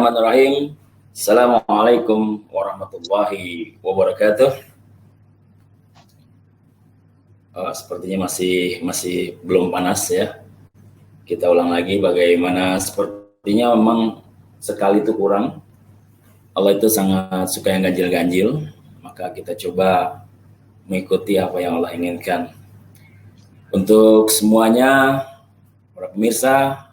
Bismillahirrahmanirrahim. Assalamualaikum warahmatullahi wabarakatuh. Sepertinya masih belum panas ya. Kita ulang lagi bagaimana sepertinya memang sekali itu kurang. Allah itu sangat suka yang ganjil-ganjil, maka kita coba mengikuti apa yang Allah inginkan. Untuk semuanya, para pemirsa,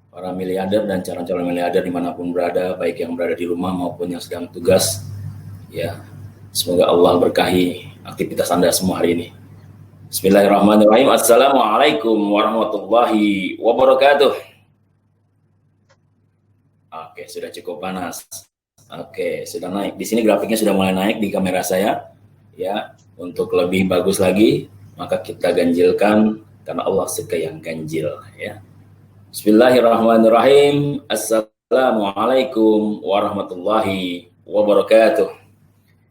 para miliarder dan calon-calon miliarder dimanapun berada, baik yang berada di rumah maupun yang sedang tugas, ya semoga Allah berkahi aktivitas Anda semua hari ini. Bismillahirrahmanirrahim. Assalamualaikum warahmatullahi wabarakatuh. Oke, sudah cukup panas. Oke, sudah naik. Di sini grafiknya sudah mulai naik di kamera saya. Ya, untuk lebih bagus lagi, maka kita ganjilkan karena Allah suka yang ganjil. Ya. Bismillahirrahmanirrahim. Assalamualaikum warahmatullahi wabarakatuh.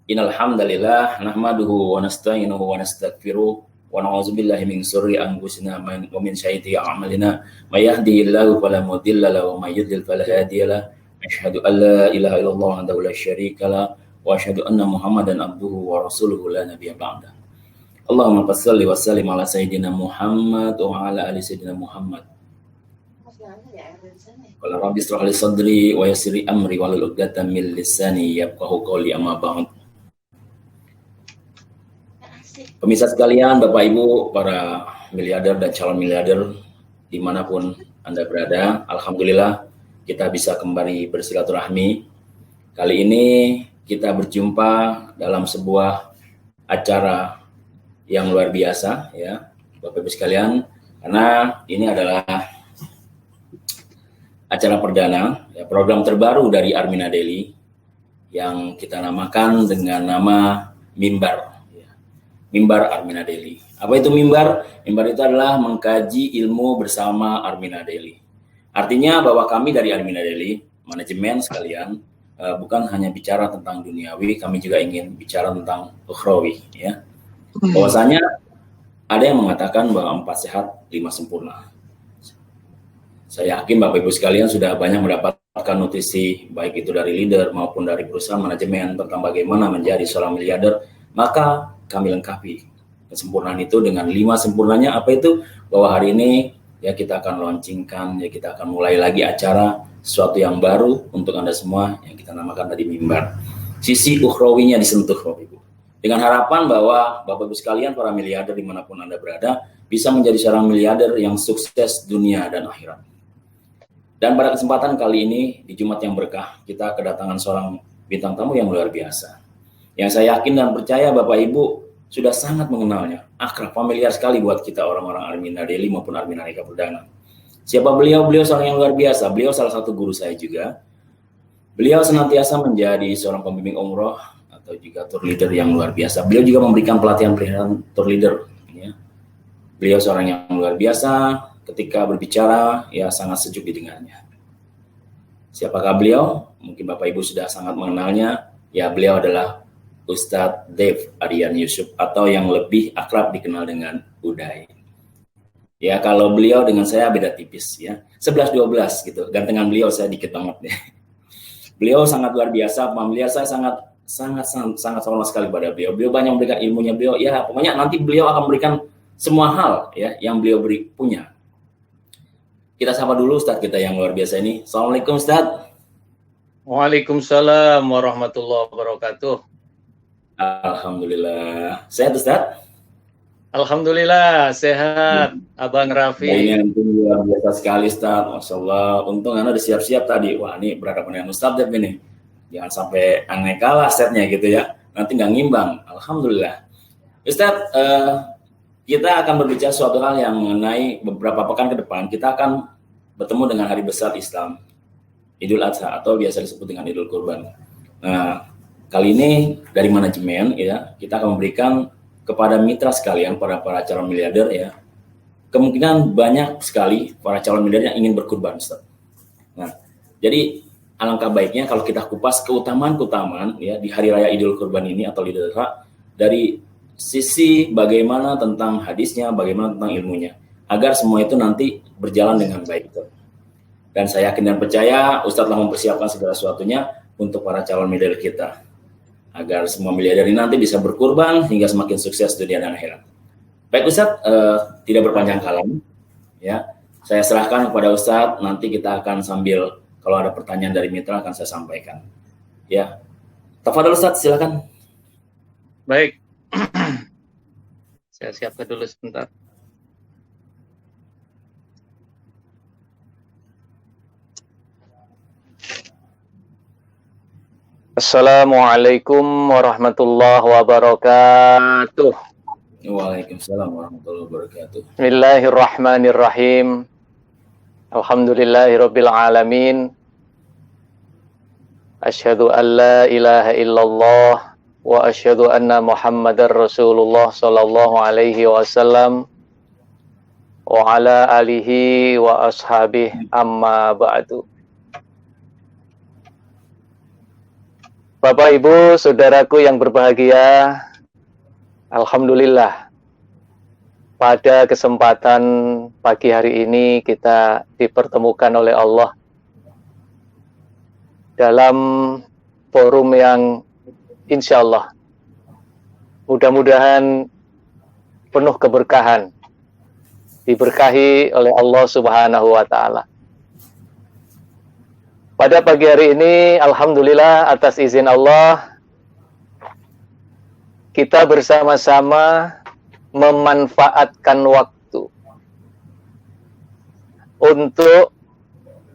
Innal hamdalillah nahmaduhu wa nasta'inuhu wa nastaghfiruh wa na'udzubillahi min syururi anfusina wa min sayyiati a'malina. May yahdihillahu fala mudilla lahu wa may yudlil fala hadiya lahu. Asyhadu an la ilaha illallah wahdahu la syarika lahu wa asyhadu anna Muhammadan abduhu wa rasuluhu la nabiyya ba'da. Allahumma shalli wa sallim ala sayyidina Muhammad wa ala ali sayyidina Muhammad. Qala rabbi ishrah li sadri wa yassir li amri wahlul 'uqdatam min lisani yafqahu qawli amma ba'd. Pemirsa sekalian, Bapak Ibu, para miliarder dan calon miliarder dimanapun Anda berada, alhamdulillah kita bisa kembali bersilaturahmi. Kali ini kita berjumpa dalam sebuah acara yang luar biasa ya, Bapak Ibu sekalian, karena ini adalah acara perdana, ya, program terbaru dari Armina Daily yang kita namakan dengan nama Mimbar. Ya. Mimbar Armina Daily. Apa itu mimbar? Mimbar itu adalah mengkaji ilmu bersama Armina Daily. Artinya bahwa kami dari Armina Daily, manajemen sekalian, bukan hanya bicara tentang duniawi, kami juga ingin bicara tentang ukhrawi. Ya. Bahwasanya ada yang mengatakan bahwa 4 sehat, 5 sempurna. Saya yakin Bapak Ibu sekalian sudah banyak mendapatkan nutrisi baik itu dari leader maupun dari perusahaan manajemen tentang bagaimana menjadi seorang miliarder. Maka kami lengkapi kesempurnaan itu dengan 5 sempurnanya. Apa itu? Bahwa hari ini ya kita akan launchingkan, ya kita akan mulai lagi acara sesuatu yang baru untuk Anda semua yang kita namakan tadi Mimbar. Sisi ukhrawinya disentuh Bapak Ibu. Dengan harapan bahwa Bapak Ibu sekalian para miliarder dimanapun Anda berada bisa menjadi seorang miliarder yang sukses dunia dan akhirat. Dan pada kesempatan kali ini, di Jumat yang berkah, kita kedatangan seorang bintang tamu yang luar biasa. Yang saya yakin dan percaya Bapak Ibu sudah sangat mengenalnya. Akrab, familiar sekali buat kita orang-orang Armina Daily maupun Armina Eka Perdana. Siapa beliau? Beliau seorang yang luar biasa. Beliau salah satu guru saya juga. Beliau senantiasa menjadi seorang pembimbing umroh atau juga tour leader yang luar biasa. Beliau juga memberikan pelatihan tour leader. Ya. Beliau seorang yang luar biasa. Ketika berbicara, ya sangat sejuk didengarnya. Siapakah beliau? Mungkin Bapak Ibu sudah sangat mengenalnya. Ya, beliau adalah Ustadz Dev Aryan Yusuf atau yang lebih akrab dikenal dengan Uday. Ya, kalau beliau dengan saya beda tipis ya. 11-12 gitu. Gantengan beliau saya dikit banget ya. Beliau sangat luar biasa, familiar, saya sangat hormat sekali pada beliau. Beliau banyak memberikan ilmunya beliau. Ya, pokoknya nanti beliau akan memberikan semua hal ya yang beliau punya. Kita sapa dulu Ustadz kita yang luar biasa ini. Assalamualaikum Ustadz. Waalaikumsalam warahmatullahi wabarakatuh. Alhamdulillah. Sehat Ustadz? Alhamdulillah sehat, Abang Raffi. Ini luar biasa sekali Ustadz. Masya Allah. Untung Anda udah siap-siap tadi. Wah ini berhadapan dengan Ustadz Dev ini. Jangan sampai aneh kalah setnya gitu ya. Nanti nggak ngimbang. Alhamdulillah. Ustadz, kita akan berbicara suatu hal yang mengenai beberapa pekan ke depan. Kita akan bertemu dengan hari besar Islam, Idul Adha atau biasa disebut dengan Idul Kurban. Nah, kali ini dari manajemen ya, kita akan memberikan kepada mitra sekalian para calon miliarder ya. Kemungkinan banyak sekali para calon miliarder yang ingin berkurban, Ustaz. Nah, jadi alangkah baiknya kalau kita kupas keutamaan ya di hari raya Idul Kurban ini atau Idul Adha dari sisi bagaimana tentang hadisnya, bagaimana tentang ilmunya, agar semua itu nanti berjalan dengan baik. Dan saya yakin dan percaya Ustadz telah mempersiapkan segala sesuatunya untuk para calon miliarder kita, agar semua miliarder ini nanti bisa berkurban hingga semakin sukses dunia dan akhirat. Baik Ustadz, tidak berpanjang kalam, ya. Saya serahkan kepada Ustadz, nanti kita akan sambil kalau ada pertanyaan dari mitra akan saya sampaikan. Ya, tafadhol Ustadz, silakan. Baik, saya siapkan dulu sebentar. Assalamualaikum warahmatullahi wabarakatuh. Waalaikumsalam warahmatullahi wabarakatuh. Bismillahirrahmanirrahim. Alhamdulillahirabbil alamin. Asyhadu an la ilaha illallah wa asyhadu anna Muhammadar Rasulullah sallallahu alaihi wasallam wa ala alihi wa ashabihi amma ba'du. Bapak, Ibu, saudaraku yang berbahagia, alhamdulillah pada kesempatan pagi hari ini kita dipertemukan oleh Allah dalam forum yang insya Allah mudah-mudahan penuh keberkahan, diberkahi oleh Allah Subhanahu wa Ta'ala. Pada pagi hari ini, alhamdulillah atas izin Allah, kita bersama-sama memanfaatkan waktu untuk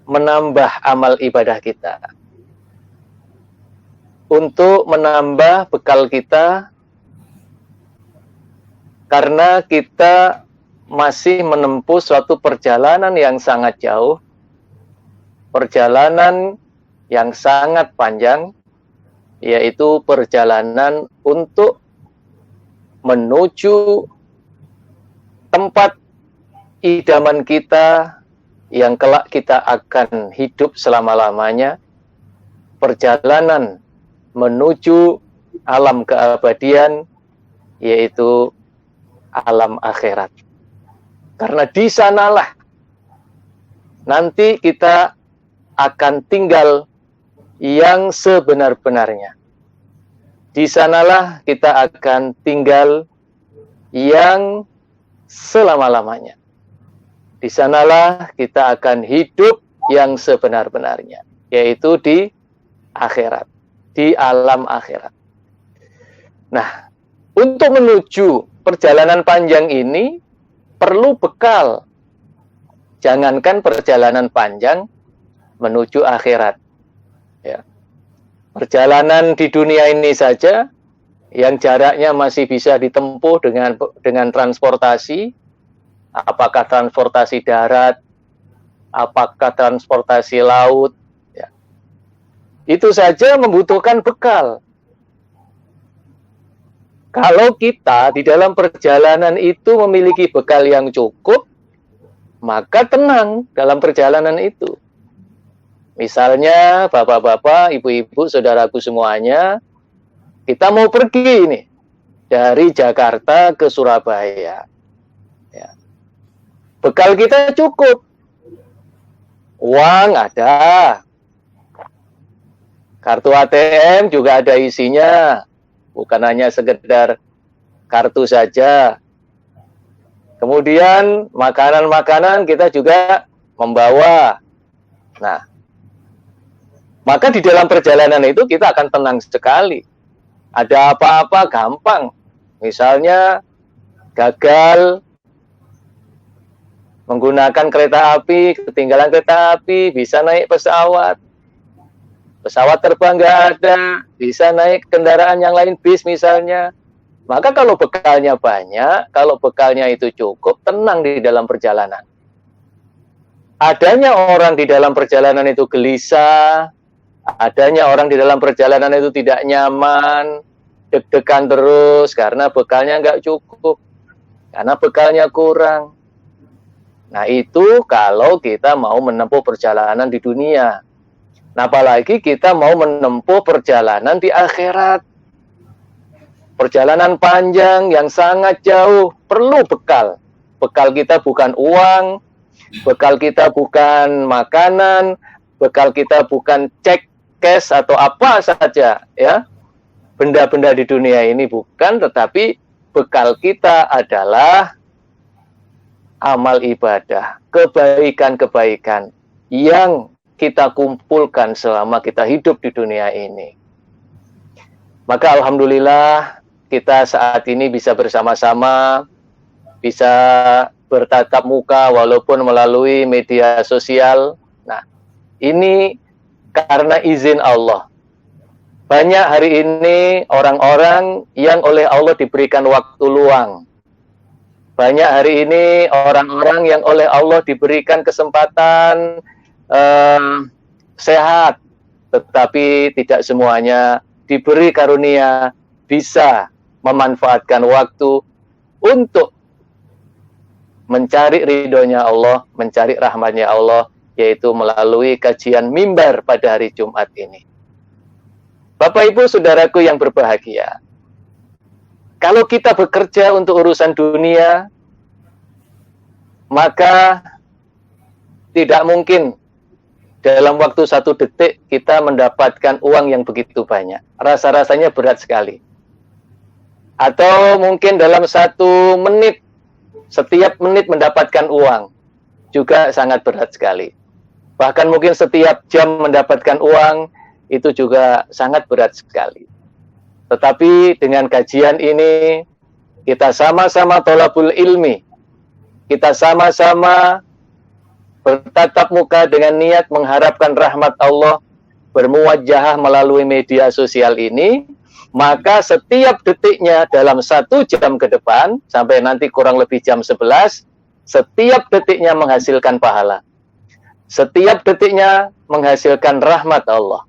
menambah amal ibadah kita, untuk menambah bekal kita, karena kita masih menempuh suatu perjalanan yang sangat jauh, perjalanan yang sangat panjang, yaitu perjalanan untuk menuju tempat idaman kita yang kelak kita akan hidup selama-lamanya, perjalanan menuju alam keabadian, yaitu alam akhirat. Karena di sanalah nanti kita akan tinggal yang sebenar-benarnya. Di sanalah kita akan tinggal yang selama-lamanya. Di sanalah kita akan hidup yang sebenar-benarnya, yaitu di akhirat, di alam akhirat. Nah, untuk menuju perjalanan panjang ini perlu bekal. Jangankan perjalanan panjang menuju akhirat. Ya. Perjalanan di dunia ini saja yang jaraknya masih bisa ditempuh dengan transportasi, apakah transportasi darat, apakah transportasi laut, ya. Itu saja membutuhkan bekal. Kalau kita di dalam perjalanan itu memiliki bekal yang cukup, maka tenang dalam perjalanan itu. Misalnya, bapak-bapak, ibu-ibu, saudaraku semuanya, kita mau pergi ini dari Jakarta ke Surabaya. Ya. Bekal kita cukup. Uang ada. Kartu ATM juga ada isinya. Bukan hanya sekedar kartu saja. Kemudian makanan-makanan kita juga membawa. Nah, maka di dalam perjalanan itu kita akan tenang sekali. Ada apa-apa gampang. Misalnya gagal menggunakan kereta api, ketinggalan kereta api, bisa naik pesawat. Pesawat terbang nggak ada, bisa naik kendaraan yang lain, bis misalnya. Maka kalau bekalnya banyak, kalau bekalnya itu cukup, tenang di dalam perjalanan. Adanya orang di dalam perjalanan itu gelisah, adanya orang di dalam perjalanan itu tidak nyaman, deg-degan terus karena bekalnya nggak cukup, karena bekalnya kurang. Nah itu kalau kita mau menempuh perjalanan di dunia. Nah apalagi kita mau menempuh perjalanan di akhirat. Perjalanan panjang yang sangat jauh, perlu bekal. Bekal kita bukan uang, Bekal kita bukan makanan, bekal kita bukan cek, cash atau apa saja, ya. Benda-benda di dunia ini bukan, tetapi bekal kita adalah amal ibadah, kebaikan-kebaikan yang kita kumpulkan selama kita hidup di dunia ini. Maka alhamdulillah kita saat ini bisa bersama-sama, bisa bertatap muka walaupun melalui media sosial. Nah, ini karena izin Allah. Banyak hari ini orang-orang yang oleh Allah diberikan waktu luang. Banyak hari ini orang-orang yang oleh Allah diberikan kesempatan sehat, tetapi tidak semuanya diberi karunia bisa memanfaatkan waktu untuk mencari ridhonya Allah, mencari rahmatnya Allah, yaitu melalui kajian mimbar pada hari Jumat ini. Bapak Ibu saudaraku yang berbahagia, kalau kita bekerja untuk urusan dunia, maka tidak mungkin dalam waktu 1 detik kita mendapatkan uang yang begitu banyak. Rasa-rasanya berat sekali. Atau mungkin dalam 1 menit, setiap menit mendapatkan uang, juga sangat berat sekali. Bahkan mungkin setiap jam mendapatkan uang, itu juga sangat berat sekali. Tetapi dengan kajian ini, kita sama-sama thalabul ilmi, kita sama-sama bertatap muka dengan niat mengharapkan rahmat Allah, bermuwajahah melalui media sosial ini, maka setiap detiknya dalam 1 jam ke depan, sampai nanti kurang lebih jam 11, setiap detiknya menghasilkan pahala. Setiap detiknya menghasilkan rahmat Allah.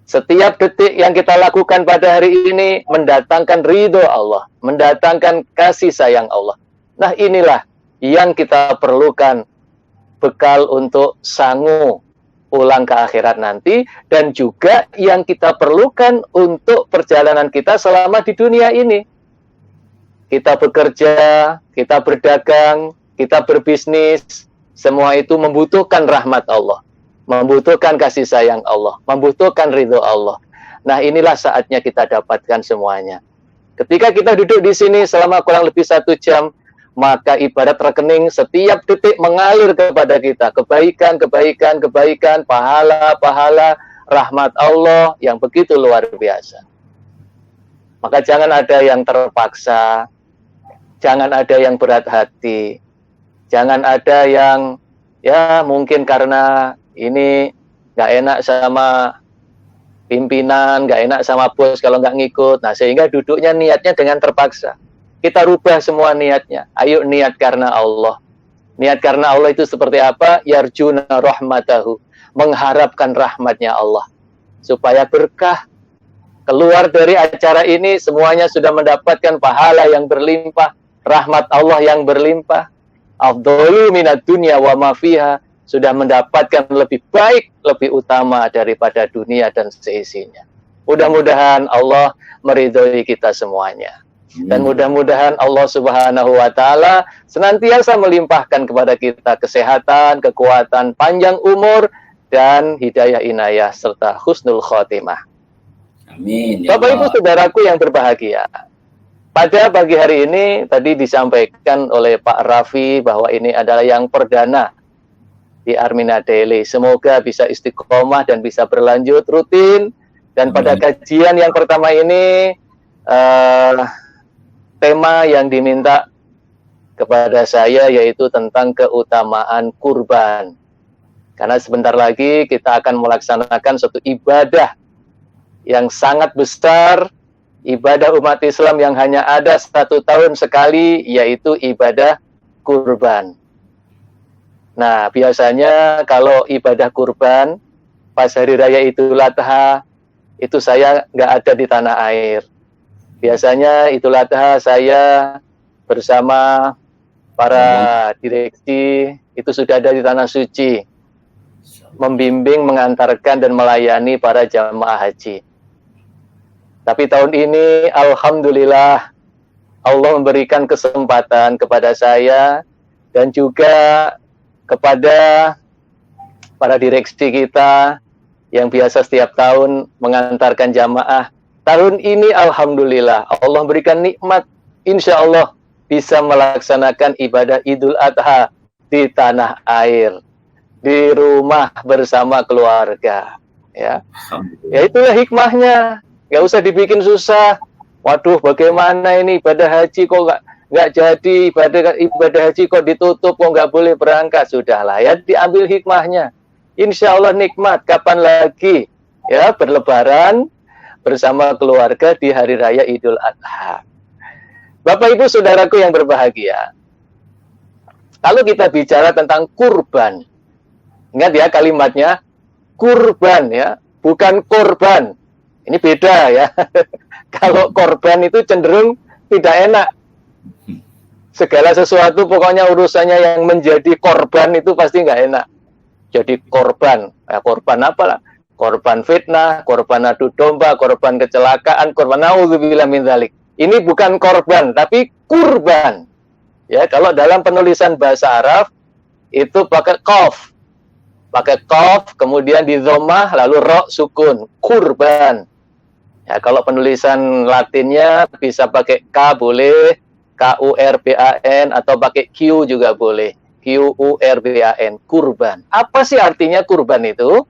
Setiap detik yang kita lakukan pada hari ini mendatangkan ridho Allah, mendatangkan kasih sayang Allah. Nah, inilah yang kita perlukan, bekal untuk sangu pulang ke akhirat nanti, dan juga yang kita perlukan untuk perjalanan kita selama di dunia ini. Kita bekerja, kita berdagang, kita berbisnis, semua itu membutuhkan rahmat Allah, membutuhkan kasih sayang Allah, membutuhkan ridho Allah. Nah, inilah saatnya kita dapatkan semuanya. Ketika kita duduk di sini selama kurang lebih 1 jam, maka ibarat rekening setiap detik mengalir kepada kita. Kebaikan, kebaikan, kebaikan, pahala, pahala, rahmat Allah yang begitu luar biasa. Maka jangan ada yang terpaksa, jangan ada yang berat hati, jangan ada yang ya mungkin karena ini nggak enak sama pimpinan, nggak enak sama bos kalau nggak ngikut. Nah, sehingga duduknya niatnya dengan terpaksa. Kita rubah semua niatnya. Ayo niat karena Allah. Niat karena Allah itu seperti apa? Yarjuna rahmatahu. Mengharapkan rahmatnya Allah. Supaya berkah. Keluar dari acara ini semuanya sudah mendapatkan pahala yang berlimpah. Rahmat Allah yang berlimpah. Afdhalu minad dunya wa ma fiha. Sudah mendapatkan lebih baik, lebih utama daripada dunia dan seisinya. Mudah-mudahan Allah meridhoi kita semuanya. Dan mudah-mudahan Allah Subhanahu wa Ta'ala senantiasa melimpahkan kepada kita kesehatan, kekuatan, panjang umur, dan hidayah inayah serta husnul khotimah. Amin. Ya Bapak Ibu saudaraku yang berbahagia, pada pagi hari ini tadi disampaikan oleh Pak Raffi bahwa ini adalah yang perdana di Armina Daily. Semoga bisa istiqomah dan bisa berlanjut rutin. Dan pada kajian yang pertama ini, tema yang diminta kepada saya yaitu tentang keutamaan kurban. Karena sebentar lagi kita akan melaksanakan suatu ibadah yang sangat besar, ibadah umat Islam yang hanya ada 1 tahun sekali, yaitu ibadah kurban. Nah, biasanya kalau ibadah kurban, pas hari raya Idul Adha, itu saya nggak ada di tanah air. Biasanya Idul Adha saya bersama para direksi itu sudah ada di Tanah Suci, membimbing, mengantarkan, dan melayani para jamaah haji. Tapi tahun ini, alhamdulillah, Allah memberikan kesempatan kepada saya, dan juga kepada para direksi kita yang biasa setiap tahun mengantarkan jamaah. Tahun ini alhamdulillah Allah berikan nikmat, insya Allah bisa melaksanakan ibadah Idul Adha di tanah air, di rumah bersama keluarga. Ya itulah hikmahnya. Nggak usah dibikin susah. Waduh, bagaimana ini ibadah haji kok nggak jadi, ibadah haji kok ditutup, kok nggak boleh berangkat. Sudahlah ya, diambil hikmahnya. Insya Allah nikmat. Kapan lagi ya berlebaran bersama keluarga di hari raya Idul Adha. Bapak Ibu Saudaraku yang berbahagia, kalau kita bicara tentang kurban, ingat ya kalimatnya, kurban ya, bukan korban. Ini beda ya. Kalau korban itu cenderung tidak enak. Segala sesuatu pokoknya urusannya yang menjadi korban itu pasti nggak enak. Jadi korban, ya korban apa lah? Korban fitnah, korban adu domba, korban kecelakaan, korban naudzubillah min dzalik. Ini bukan korban, tapi kurban. Ya, kalau dalam penulisan bahasa Arab itu pakai qaf. Pakai qaf, kemudian di dhammah, lalu ra sukun, kurban. Ya, kalau penulisan Latinnya bisa pakai K boleh, KURBAN, atau pakai Q juga boleh. QURBAN, kurban. Apa sih artinya kurban itu?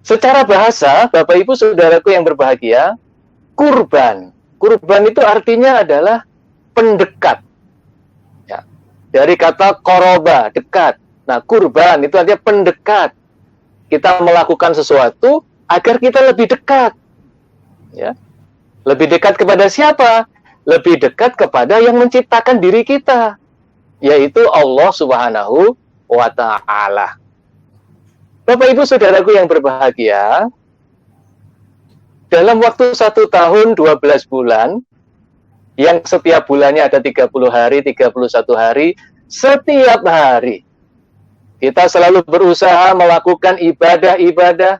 Secara bahasa, Bapak Ibu Saudaraku yang berbahagia, kurban. Kurban itu artinya adalah pendekat. Ya. Dari kata koroba, dekat. Nah, kurban itu artinya pendekat. Kita melakukan sesuatu agar kita lebih dekat. Ya. Lebih dekat kepada siapa? Lebih dekat kepada yang menciptakan diri kita, yaitu Allah Subhanahu wa Ta'ala. Bapak Ibu Saudaraku yang berbahagia, dalam waktu 1 tahun 12 bulan, yang setiap bulannya ada 30 hari, 31 hari, setiap hari kita selalu berusaha melakukan ibadah-ibadah,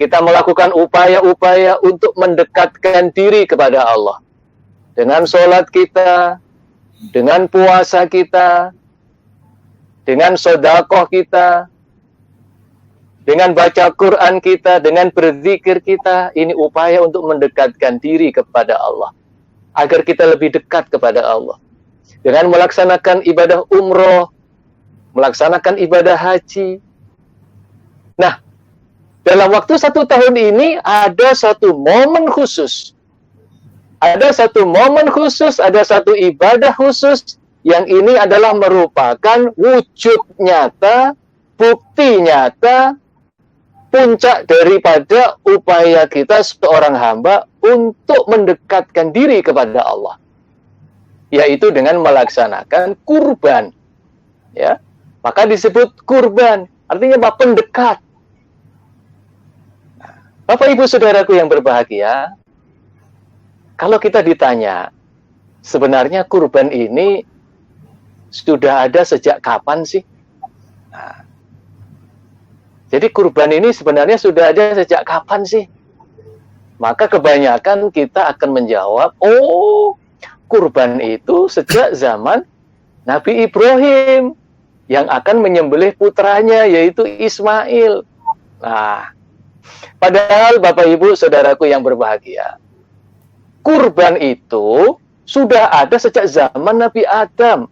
kita melakukan upaya-upaya untuk mendekatkan diri kepada Allah. Dengan sholat kita, dengan puasa kita, dengan sedekah kita, dengan baca Quran kita, dengan berzikir kita, ini upaya untuk mendekatkan diri kepada Allah, agar kita lebih dekat kepada Allah. Dengan melaksanakan ibadah umroh, melaksanakan ibadah haji. Nah, dalam waktu 1 tahun ini ada satu momen khusus. Ada satu momen khusus, ada satu ibadah khusus, yang ini adalah merupakan wujud nyata, bukti nyata, puncak daripada upaya kita seorang hamba untuk mendekatkan diri kepada Allah, yaitu dengan melaksanakan kurban. Ya, maka disebut kurban, artinya apa? Pendekat. Bapak Ibu Saudaraku yang berbahagia, kalau kita ditanya, sebenarnya kurban ini sudah ada sejak kapan sih? Nah, jadi kurban ini sebenarnya sudah ada sejak kapan sih? Maka kebanyakan kita akan menjawab, oh, kurban itu sejak zaman Nabi Ibrahim yang akan menyembelih putranya, yaitu Ismail. Nah, padahal Bapak Ibu Saudaraku yang berbahagia, kurban itu sudah ada sejak zaman Nabi Adam.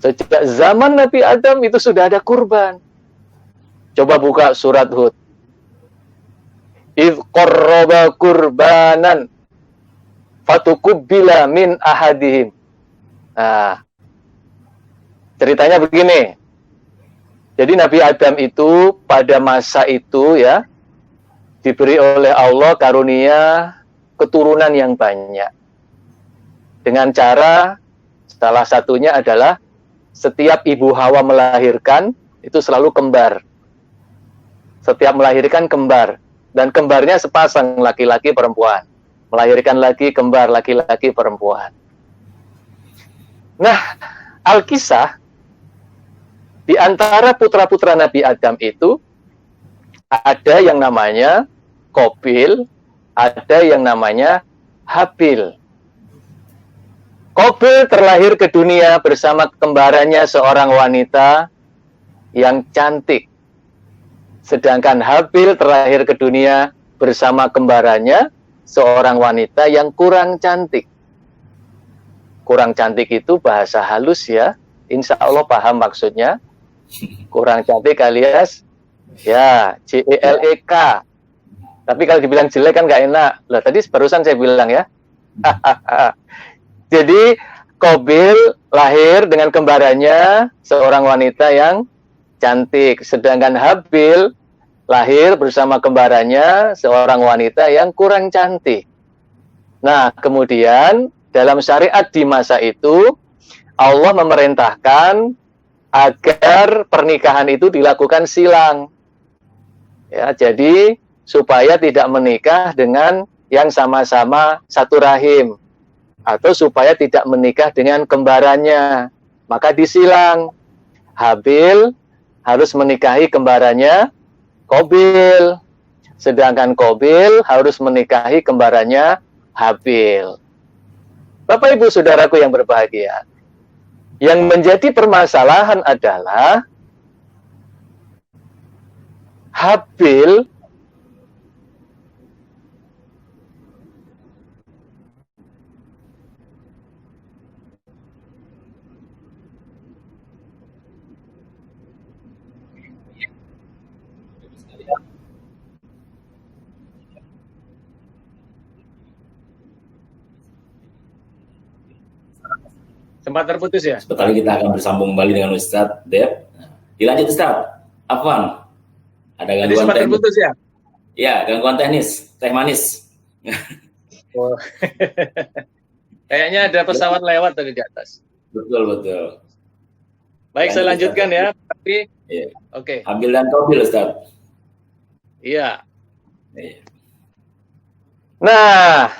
Sejak zaman Nabi Adam itu sudah ada kurban. Coba buka surat Hud. Idh qarraba kurbanan fatukubbila min ahadihim. Nah, ceritanya begini. Jadi Nabi Adam itu pada masa itu ya diberi oleh Allah karunia keturunan yang banyak. Dengan cara salah satunya adalah setiap ibu Hawa melahirkan itu selalu kembar. Setiap melahirkan kembar, dan kembarnya sepasang, laki-laki perempuan. Melahirkan lagi kembar, laki-laki perempuan. Nah, Alkisah, di antara putra-putra Nabi Adam itu ada yang namanya Qabil, ada yang namanya Habil. Qabil terlahir ke dunia bersama kembarannya seorang wanita yang cantik. Sedangkan Habil terlahir ke dunia bersama kembarannya seorang wanita yang kurang cantik. Kurang cantik itu bahasa halus ya. Insya Allah paham maksudnya. Kurang cantik alias ya jelek. Tapi kalau dibilang jelek kan nggak enak. Lah tadi barusan saya bilang ya. Jadi Qabil lahir dengan kembarannya seorang wanita yang cantik, sedangkan Habil lahir bersama kembarannya seorang wanita yang kurang cantik. Nah, kemudian dalam syariat di masa itu Allah memerintahkan agar pernikahan itu dilakukan silang. Ya, jadi supaya tidak menikah dengan yang sama-sama satu rahim, atau supaya tidak menikah dengan kembarannya, maka disilang. Habil harus menikahi kembarannya Qabil, sedangkan Qabil harus menikahi kembarannya Habil. Bapak Ibu Saudaraku yang berbahagia, yang menjadi permasalahan adalah Habil sempat terputus ya? Sebentar lagi kita akan bersambung kembali dengan Ustadz Dep. Dilanjut Ustadz. Afwan. Ada Tadi gangguan sempat teknis. terputus ya? Ya, gangguan teknis. Teh manis. Oh. Kayaknya ada pesawat lewat tadi di atas. Betul, betul. Baik, saya lanjutkan ya. Tapi, ya. Oke. Habil dan Qabil Ustadz. Iya. Ya. Nah,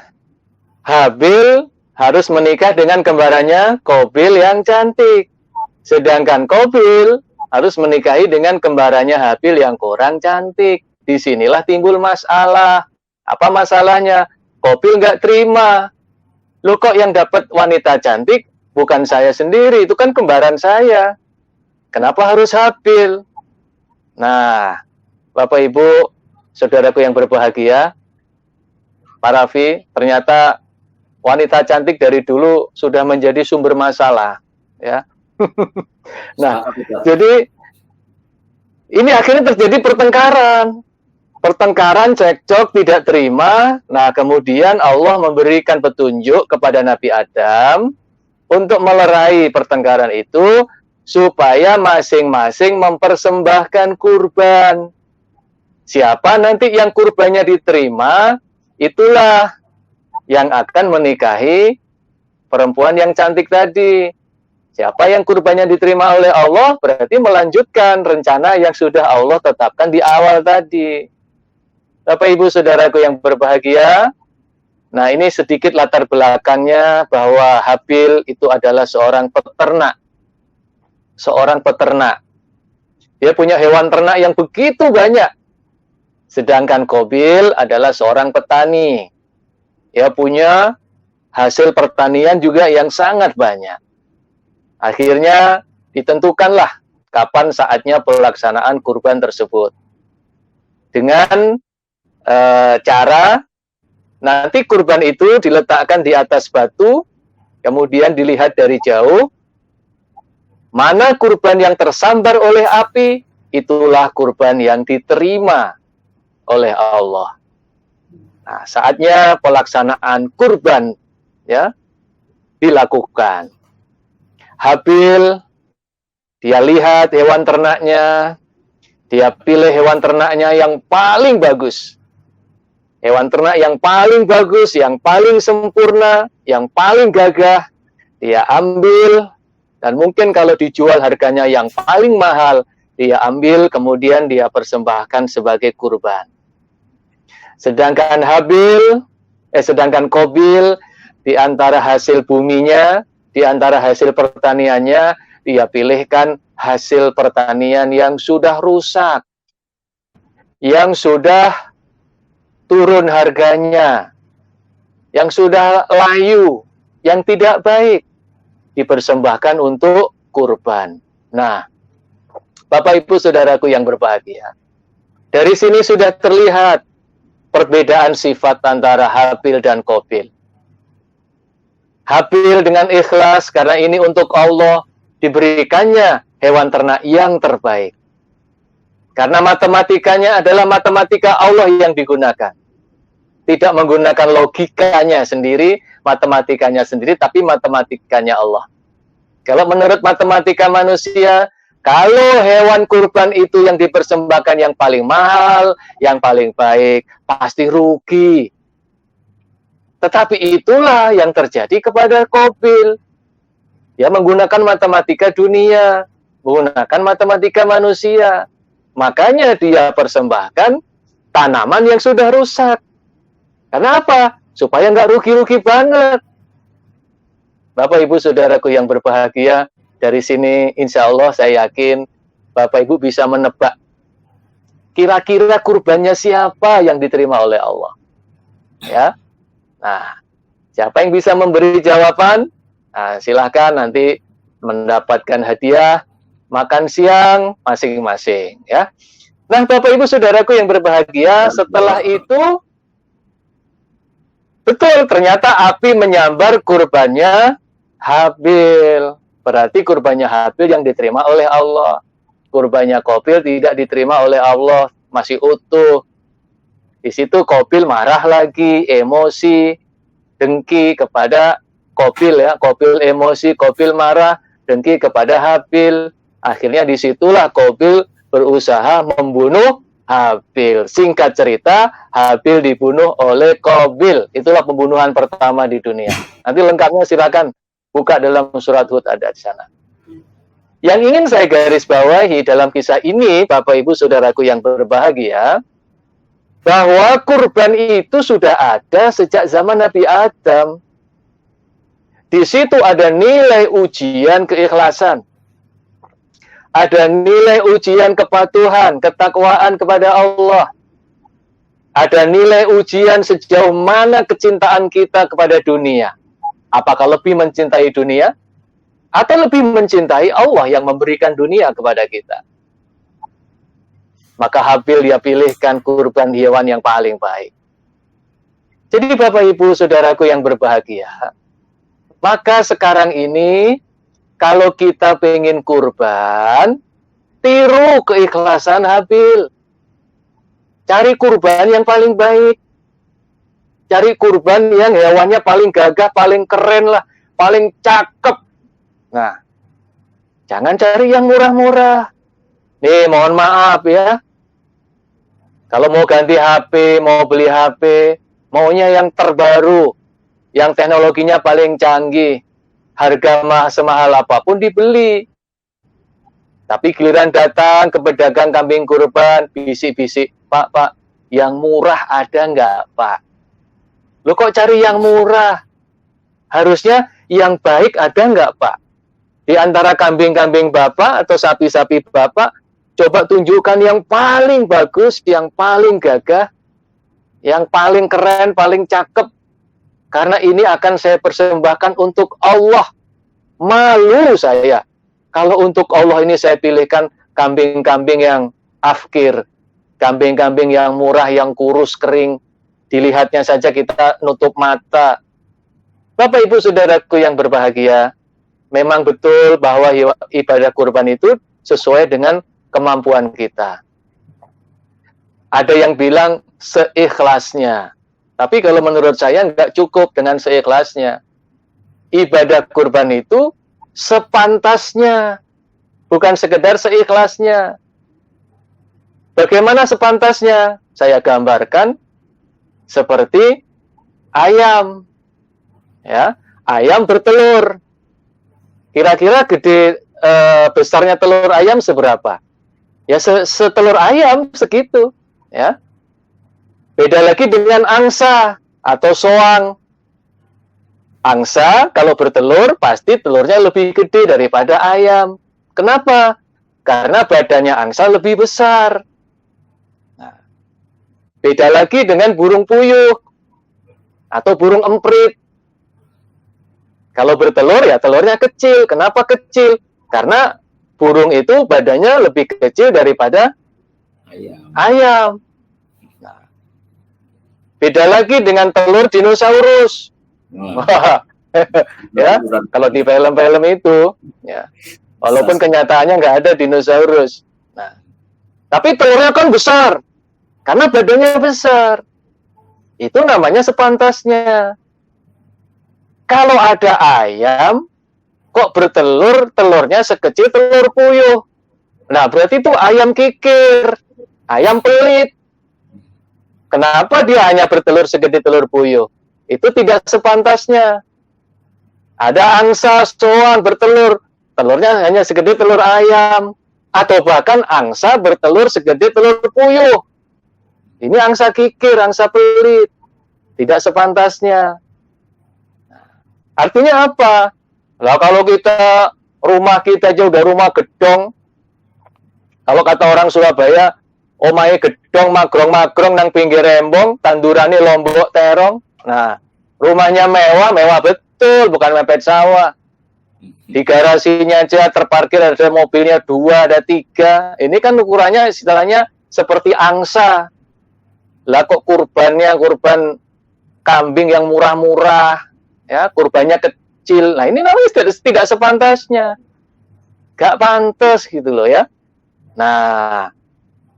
Habil harus menikah dengan kembarannya Qabil yang cantik. Sedangkan Qabil harus menikahi dengan kembarannya Habil yang kurang cantik. Disinilah timbul masalah. Apa masalahnya? Qabil nggak terima. Loh kok yang dapat wanita cantik bukan saya sendiri, itu kan kembaran saya. Kenapa harus Habil? Nah, Bapak Ibu, saudaraku yang berbahagia, Pak Raffi, ternyata wanita cantik dari dulu sudah menjadi sumber masalah, ya. Nah, jadi ini akhirnya terjadi pertengkaran, cekcok, tidak terima. Nah, kemudian Allah memberikan petunjuk kepada Nabi Adam untuk melerai pertengkaran itu supaya masing-masing mempersembahkan kurban. Siapa nanti yang kurbannya diterima, itulah yang akan menikahi perempuan yang cantik tadi. Siapa yang kurbannya diterima oleh Allah, berarti melanjutkan rencana yang sudah Allah tetapkan di awal tadi. Bapak Ibu Saudaraku yang berbahagia, nah ini sedikit latar belakangnya bahwa Habil itu adalah seorang peternak. Dia punya hewan ternak yang begitu banyak. Sedangkan Qabil adalah seorang petani. Dia punya hasil pertanian juga yang sangat banyak. Akhirnya ditentukanlah kapan saatnya pelaksanaan kurban tersebut. Dengan cara nanti kurban itu diletakkan di atas batu, kemudian dilihat dari jauh, mana kurban yang tersambar oleh api, itulah kurban yang diterima oleh Allah. Nah, saatnya pelaksanaan kurban ya dilakukan. Habil dia lihat hewan ternaknya, dia pilih hewan ternaknya yang paling bagus. Hewan ternak yang paling bagus, yang paling sempurna, yang paling gagah, dia ambil, dan mungkin kalau dijual harganya yang paling mahal, dia ambil kemudian dia persembahkan sebagai kurban. Sedangkan Qabil di antara hasil buminya, di antara hasil pertaniannya, dia pilihkan hasil pertanian yang sudah rusak, yang sudah turun harganya, yang sudah layu, yang tidak baik. dipersembahkan untuk kurban. Nah, Bapak Ibu Saudaraku yang berbahagia, dari sini sudah terlihat perbedaan sifat antara Habil dan Qabil. Habil dengan ikhlas karena ini untuk Allah, diberikannya hewan ternak yang terbaik. Karena matematikanya adalah matematika Allah yang digunakan. Tidak menggunakan logikanya sendiri, matematikanya sendiri, tapi matematikanya Allah. Kalau menurut matematika manusia, kalau hewan kurban itu yang dipersembahkan yang paling mahal, yang paling baik, pasti rugi. Tetapi itulah yang terjadi kepada Qabil. Dia menggunakan matematika dunia, menggunakan matematika manusia. Makanya dia persembahkan tanaman yang sudah rusak. Kenapa? Supaya nggak rugi-rugi banget. Bapak Ibu Saudaraku yang berbahagia, dari sini insya Allah saya yakin Bapak Ibu bisa menebak kira-kira kurbannya siapa yang diterima oleh Allah. Ya, nah siapa yang bisa memberi jawaban? Nah, silahkan nanti mendapatkan hadiah makan siang masing-masing. Ya, nah Bapak Ibu Saudaraku yang berbahagia, setelah itu betul, ternyata api menyambar kurbannya Habil. Berarti kurbannya Habil yang diterima oleh Allah. Kurbannya Qabil tidak diterima oleh Allah, masih utuh. Di situ Qabil marah lagi, emosi, dengki kepada Qabil ya. Qabil emosi, Qabil marah, dengki kepada Habil. Akhirnya disitulah Qabil berusaha membunuh Habil. Singkat cerita, Habil dibunuh oleh Qabil. Itulah pembunuhan pertama di dunia. Nanti lengkapnya silakan buka dalam surat Hud, ada di sana. Yang ingin saya garis bawahi dalam kisah ini, Bapak Ibu Saudaraku yang berbahagia, bahwa kurban itu sudah ada sejak zaman Nabi Adam. Di situ ada nilai ujian keikhlasan. Ada nilai ujian kepatuhan, ketakwaan kepada Allah. Ada nilai ujian sejauh mana kecintaan kita kepada dunia. Apakah lebih mencintai dunia? Atau lebih mencintai Allah yang memberikan dunia kepada kita? Maka Habil dia pilihkan kurban hewan yang paling baik. Jadi Bapak Ibu Saudaraku yang berbahagia, maka sekarang ini kalau kita pengen kurban, tiru keikhlasan Habil. Cari kurban yang paling baik. Cari kurban yang hewannya paling gagah, paling keren lah, paling cakep. Nah, jangan cari yang murah-murah. Nih, mohon maaf ya. Kalau mau ganti HP, mau beli HP, maunya yang terbaru, yang teknologinya paling canggih. Harga semahal apapun dibeli. Tapi giliran datang ke pedagang kambing kurban, bisik-bisik, Pak, yang murah ada nggak, Pak? Lo kok cari yang murah? Harusnya yang baik ada nggak, Pak? Di antara kambing-kambing Bapak atau sapi-sapi Bapak, coba tunjukkan yang paling bagus, yang paling gagah, yang paling keren, paling cakep. Karena ini akan saya persembahkan untuk Allah. Malu saya. Kalau untuk Allah ini saya pilihkan kambing-kambing yang afkir. Kambing-kambing yang murah, yang kurus, kering. Dilihatnya saja kita nutup mata. Bapak Ibu Saudaraku yang berbahagia, memang betul bahwa ibadah kurban itu sesuai dengan kemampuan kita. Ada yang bilang seikhlasnya. Tapi kalau menurut saya nggak cukup dengan seikhlasnya. Ibadah kurban itu sepantasnya, bukan sekedar seikhlasnya. Bagaimana sepantasnya? Saya gambarkan seperti ayam. Ya, ayam bertelur. Kira-kira besarnya telur ayam seberapa? Ya setelur ayam segitu, ya. Beda lagi dengan angsa atau soang. Angsa kalau bertelur pasti telurnya lebih gede daripada ayam. Kenapa? Karena badannya angsa lebih besar. Nah, beda lagi dengan burung puyuh atau burung emprit. Kalau bertelur ya telurnya kecil. Kenapa kecil? Karena burung itu badannya lebih kecil daripada ayam. Nah, beda lagi dengan telur dinosaurus. Ya, kalau di film-film itu, ya, walaupun kenyataannya nggak ada dinosaurus. Nah, tapi telurnya kan besar, karena badannya besar. Itu namanya sepantasnya. Kalau ada ayam, kok bertelur, telurnya sekecil telur puyuh. Nah, berarti itu ayam kikir, ayam pelit. Kenapa dia hanya bertelur segede telur puyuh? Itu tidak sepantasnya. Ada angsa soang bertelur, telurnya hanya segede telur ayam. Atau bahkan angsa bertelur segede telur puyuh. Ini angsa kikir, angsa pelit. Tidak sepantasnya. Artinya apa? Lah kalau kita, rumah kita aja udah rumah gedong. Kalau kata orang Surabaya, omahe gedong magrong-magrong nang pinggir rembong, tandurane lombok terong. Nah, rumahnya mewah, mewah betul, bukan mepet sawah. Di garasinya aja terparkir ada mobilnya 2, ada 3. Ini kan ukurannya istilahnya seperti angsa. Lah kok kurban kambing yang murah-murah, ya, kurbannya kecil. Nah, ini namanya tidak sepantasnya. Gak pantas gitu loh ya. Nah,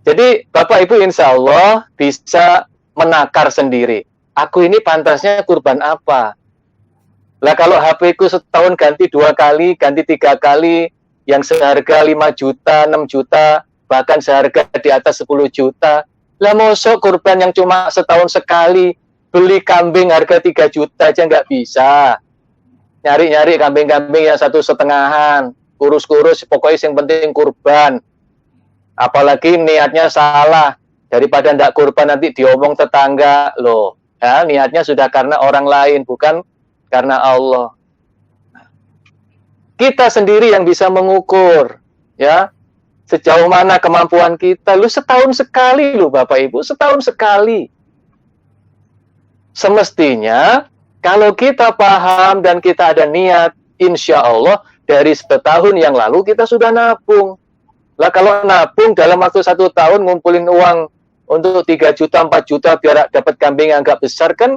jadi Bapak Ibu insya Allah bisa menakar sendiri. Aku ini pantasnya kurban apa? Lah kalau HP ku setahun ganti 2 kali, ganti 3 kali, yang seharga 5 juta, 6 juta, bahkan seharga di atas 10 juta. Lah mosok kurban yang cuma setahun sekali, beli kambing harga 3 juta aja nggak bisa. Nyari-nyari kambing-kambing yang 1,5-an, kurus-kurus, pokoknya yang penting kurban. Apalagi niatnya salah, daripada ndak kurban nanti diomong tetangga, loh, ya, niatnya sudah karena orang lain, bukan karena Allah. Kita sendiri yang bisa mengukur, ya, sejauh mana kemampuan kita. Lu setahun sekali loh Bapak Ibu, setahun sekali. Semestinya, kalau kita paham dan kita ada niat, insya Allah, dari setahun yang lalu kita sudah nabung. Lah kalau nabung dalam waktu 1 tahun, ngumpulin uang untuk 3 juta, 4 juta, biar dapat kambing yang agak besar, kan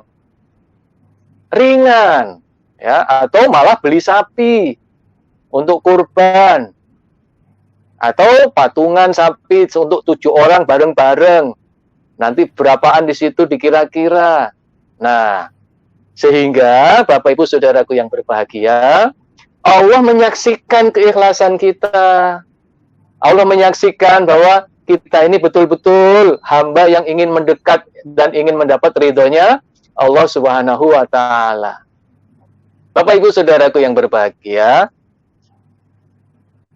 ringan. Ya, atau malah beli sapi untuk kurban. Atau patungan sapi untuk 7 orang bareng-bareng. Nanti berapaan di situ dikira-kira. Nah, sehingga Bapak Ibu Saudaraku yang berbahagia, Allah menyaksikan keikhlasan kita. Allah menyaksikan bahwa kita ini betul-betul hamba yang ingin mendekat dan ingin mendapat ridhonya Allah Subhanahu wa Ta'ala. Bapak Ibu Saudaraku yang berbahagia,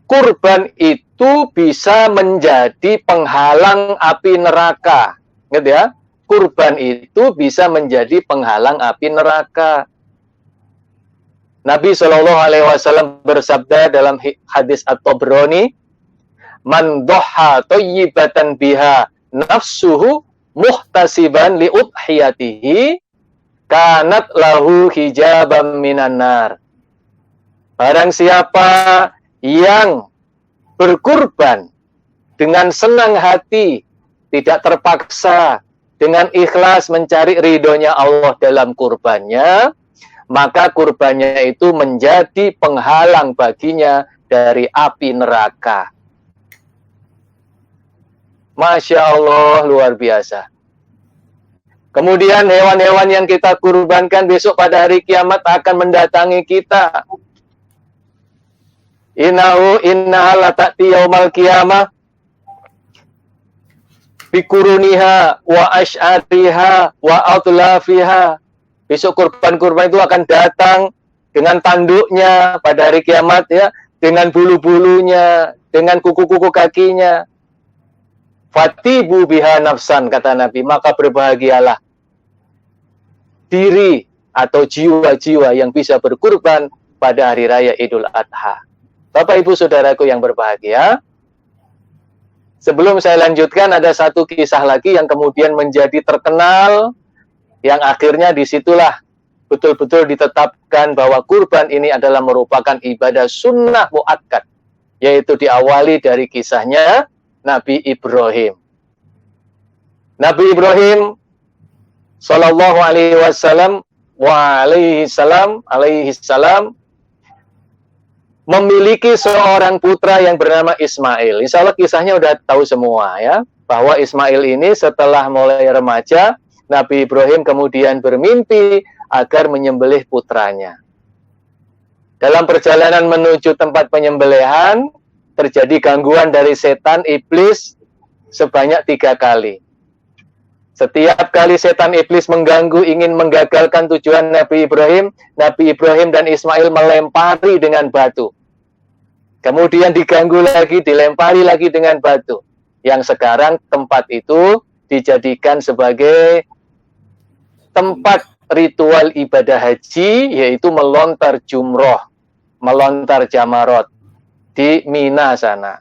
kurban itu bisa menjadi penghalang api neraka. Ingat ya? Kurban itu bisa menjadi penghalang api neraka. Nabi SAW bersabda dalam hadis At-Tabrani, "Man doha thayyibatan biha nafsuhu muhtasiban li'udhiyatihi kanat lahu hijaban minan nar." Barang siapa yang berkurban dengan senang hati, tidak terpaksa, dengan ikhlas mencari ridhonya Allah dalam kurbannya, maka kurbannya itu menjadi penghalang baginya dari api neraka. Masya Allah, luar biasa. Kemudian hewan-hewan yang kita kurbankan besok pada hari kiamat akan mendatangi kita. Innaha la ta'ti yaumal qiyamah bikuruniha wa asy'ariha wa atlafiha. Besok kurban-kurban itu akan datang dengan tanduknya pada hari kiamat, ya, dengan bulu-bulunya, dengan kuku-kuku kakinya. Fatibu biha nafsan, kata Nabi, maka berbahagialah diri atau jiwa-jiwa yang bisa berkurban pada hari raya Idul Adha. Bapak Ibu Saudaraku yang berbahagia, sebelum saya lanjutkan, ada satu kisah lagi yang kemudian menjadi terkenal, yang akhirnya disitulah betul-betul ditetapkan bahwa kurban ini adalah merupakan ibadah sunnah muakkad, yaitu diawali dari kisahnya Nabi Ibrahim. Nabi Ibrahim sallallahu alaihi wasallam alaihi salam memiliki seorang putra yang bernama Ismail. Insya Allah kisahnya udah tahu semua ya, bahwa Ismail ini setelah mulai remaja, Nabi Ibrahim kemudian bermimpi agar menyembelih putranya. Dalam perjalanan menuju tempat penyembelihan, terjadi gangguan dari setan iblis sebanyak 3 kali. Setiap kali setan iblis mengganggu, ingin menggagalkan tujuan Nabi Ibrahim dan Ismail melempari dengan batu. Kemudian diganggu lagi, dilempari lagi dengan batu. Yang sekarang tempat itu dijadikan sebagai tempat ritual ibadah haji, yaitu melontar jumroh, melontar jamarot di Mina sana.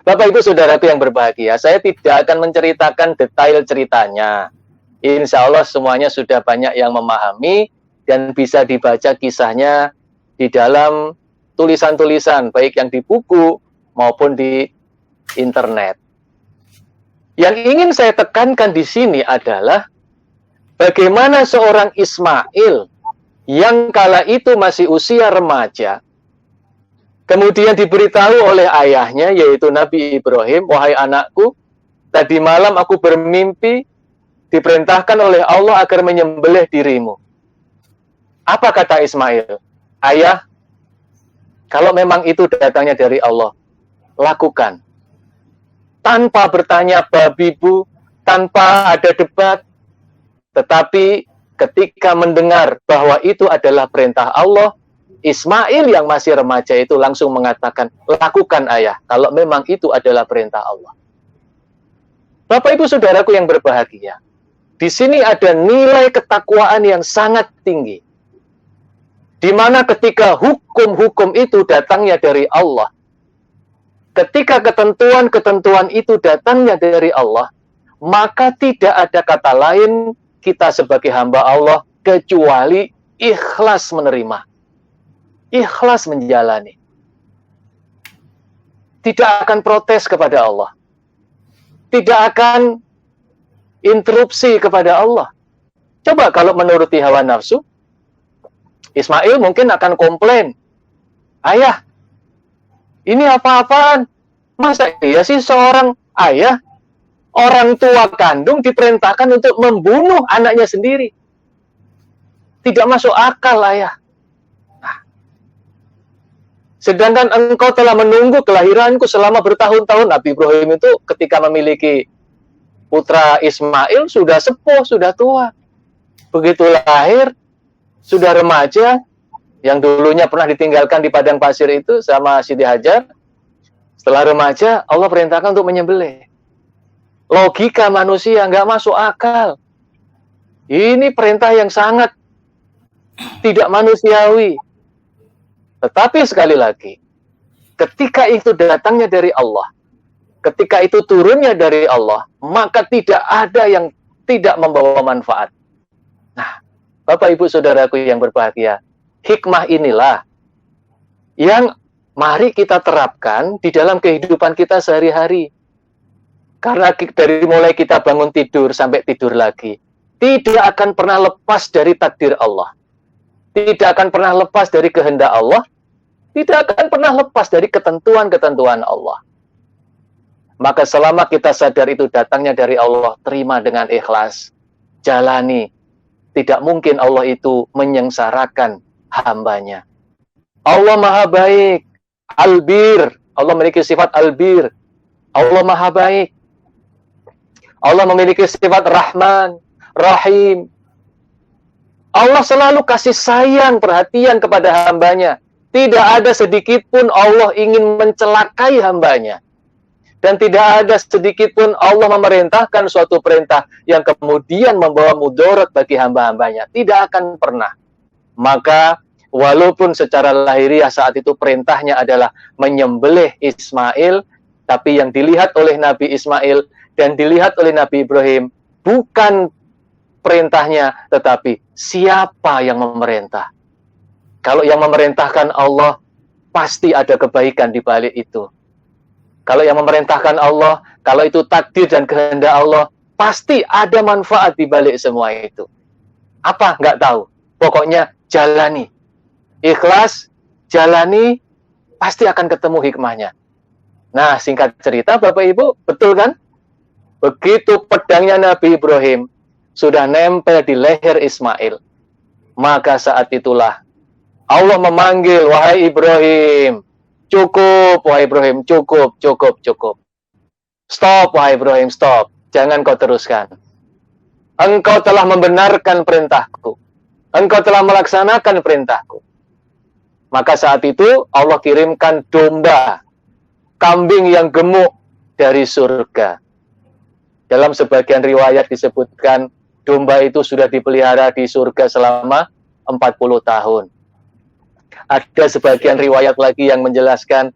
Bapak Ibu Saudaraku yang berbahagia, saya tidak akan menceritakan detail ceritanya. Insya Allah semuanya sudah banyak yang memahami dan bisa dibaca kisahnya di dalam tulisan-tulisan, baik yang di buku maupun di internet. Yang ingin saya tekankan di sini adalah bagaimana seorang Ismail yang kala itu masih usia remaja, kemudian diberitahu oleh ayahnya, yaitu Nabi Ibrahim, "Wahai anakku, tadi malam aku bermimpi diperintahkan oleh Allah agar menyembelih dirimu." Apa kata Ismail? "Ayah, kalau memang itu datangnya dari Allah, lakukan." Tanpa bertanya babi bu, tanpa ada debat. Tetapi ketika mendengar bahwa itu adalah perintah Allah, Ismail yang masih remaja itu langsung mengatakan, "Lakukan ayah, kalau memang itu adalah perintah Allah." Bapak Ibu Saudaraku yang berbahagia, di sini ada nilai ketakwaan yang sangat tinggi. Di mana ketika hukum-hukum itu datangnya dari Allah, ketika ketentuan-ketentuan itu datangnya dari Allah, maka tidak ada kata lain kita sebagai hamba Allah kecuali ikhlas menerima, ikhlas menjalani. Tidak akan protes kepada Allah, tidak akan interupsi kepada Allah. Coba kalau menuruti hawa nafsu, Ismail mungkin akan komplain, "Ayah, ini apa-apaan? Masa iya sih seorang ayah, orang tua kandung diperintahkan untuk membunuh anaknya sendiri? Tidak masuk akal, ayah. Nah, sedangkan engkau telah menunggu kelahiranku selama bertahun-tahun." Nabi Ibrahim itu ketika memiliki putra Ismail sudah sepuh, sudah tua. Begitu lahir, sudah remaja, yang dulunya pernah ditinggalkan di padang pasir itu sama Siti Hajar. Setelah remaja, Allah perintahkan untuk menyembelih. Logika manusia nggak masuk akal. Ini perintah yang sangat tidak manusiawi. Tetapi sekali lagi, ketika itu datangnya dari Allah, ketika itu turunnya dari Allah, maka tidak ada yang tidak membawa manfaat. Nah, Bapak Ibu Saudaraku yang berbahagia, hikmah inilah yang mari kita terapkan di dalam kehidupan kita sehari-hari. Karena dari mulai kita bangun tidur sampai tidur lagi, tidak akan pernah lepas dari takdir Allah. Tidak akan pernah lepas dari kehendak Allah. Tidak akan pernah lepas dari ketentuan-ketentuan Allah. Maka selama kita sadar itu datangnya dari Allah, terima dengan ikhlas. Jalani. Tidak mungkin Allah itu menyengsarakan hambanya. Allah Maha Baik. Al-Bir. Allah memiliki sifat Al-Bir. Allah Maha Baik. Allah memiliki sifat Rahman, Rahim. Allah selalu kasih sayang, perhatian kepada hambanya. Tidak ada sedikit pun Allah ingin mencelakai hambanya. Dan tidak ada sedikit pun Allah memerintahkan suatu perintah yang kemudian membawa mudarat bagi hamba-hambanya. Tidak akan pernah. Maka walaupun secara lahiriah saat itu perintahnya adalah menyembelih Ismail, tapi yang dilihat oleh Nabi Ismail dan dilihat oleh Nabi Ibrahim bukan perintahnya, tetapi siapa yang memerintah? Kalau yang memerintahkan Allah, pasti ada kebaikan di balik itu. Kalau yang memerintahkan Allah, kalau itu takdir dan kehendak Allah, pasti ada manfaat di balik semua itu. Apa? Nggak tahu. Pokoknya jalani. Ikhlas, jalani, pasti akan ketemu hikmahnya. Nah, singkat cerita Bapak Ibu, betul kan? Begitu pedangnya Nabi Ibrahim sudah nempel di leher Ismail, maka saat itulah Allah memanggil, wahai Ibrahim, cukup, wahai Ibrahim, cukup, cukup, cukup. Stop, wahai Ibrahim, stop. Jangan kau teruskan. Engkau telah membenarkan perintahku. Engkau telah melaksanakan perintahku. Maka saat itu Allah kirimkan domba, kambing yang gemuk dari surga. Dalam sebagian riwayat disebutkan, domba itu sudah dipelihara di surga selama 40 tahun. Ada sebagian riwayat lagi yang menjelaskan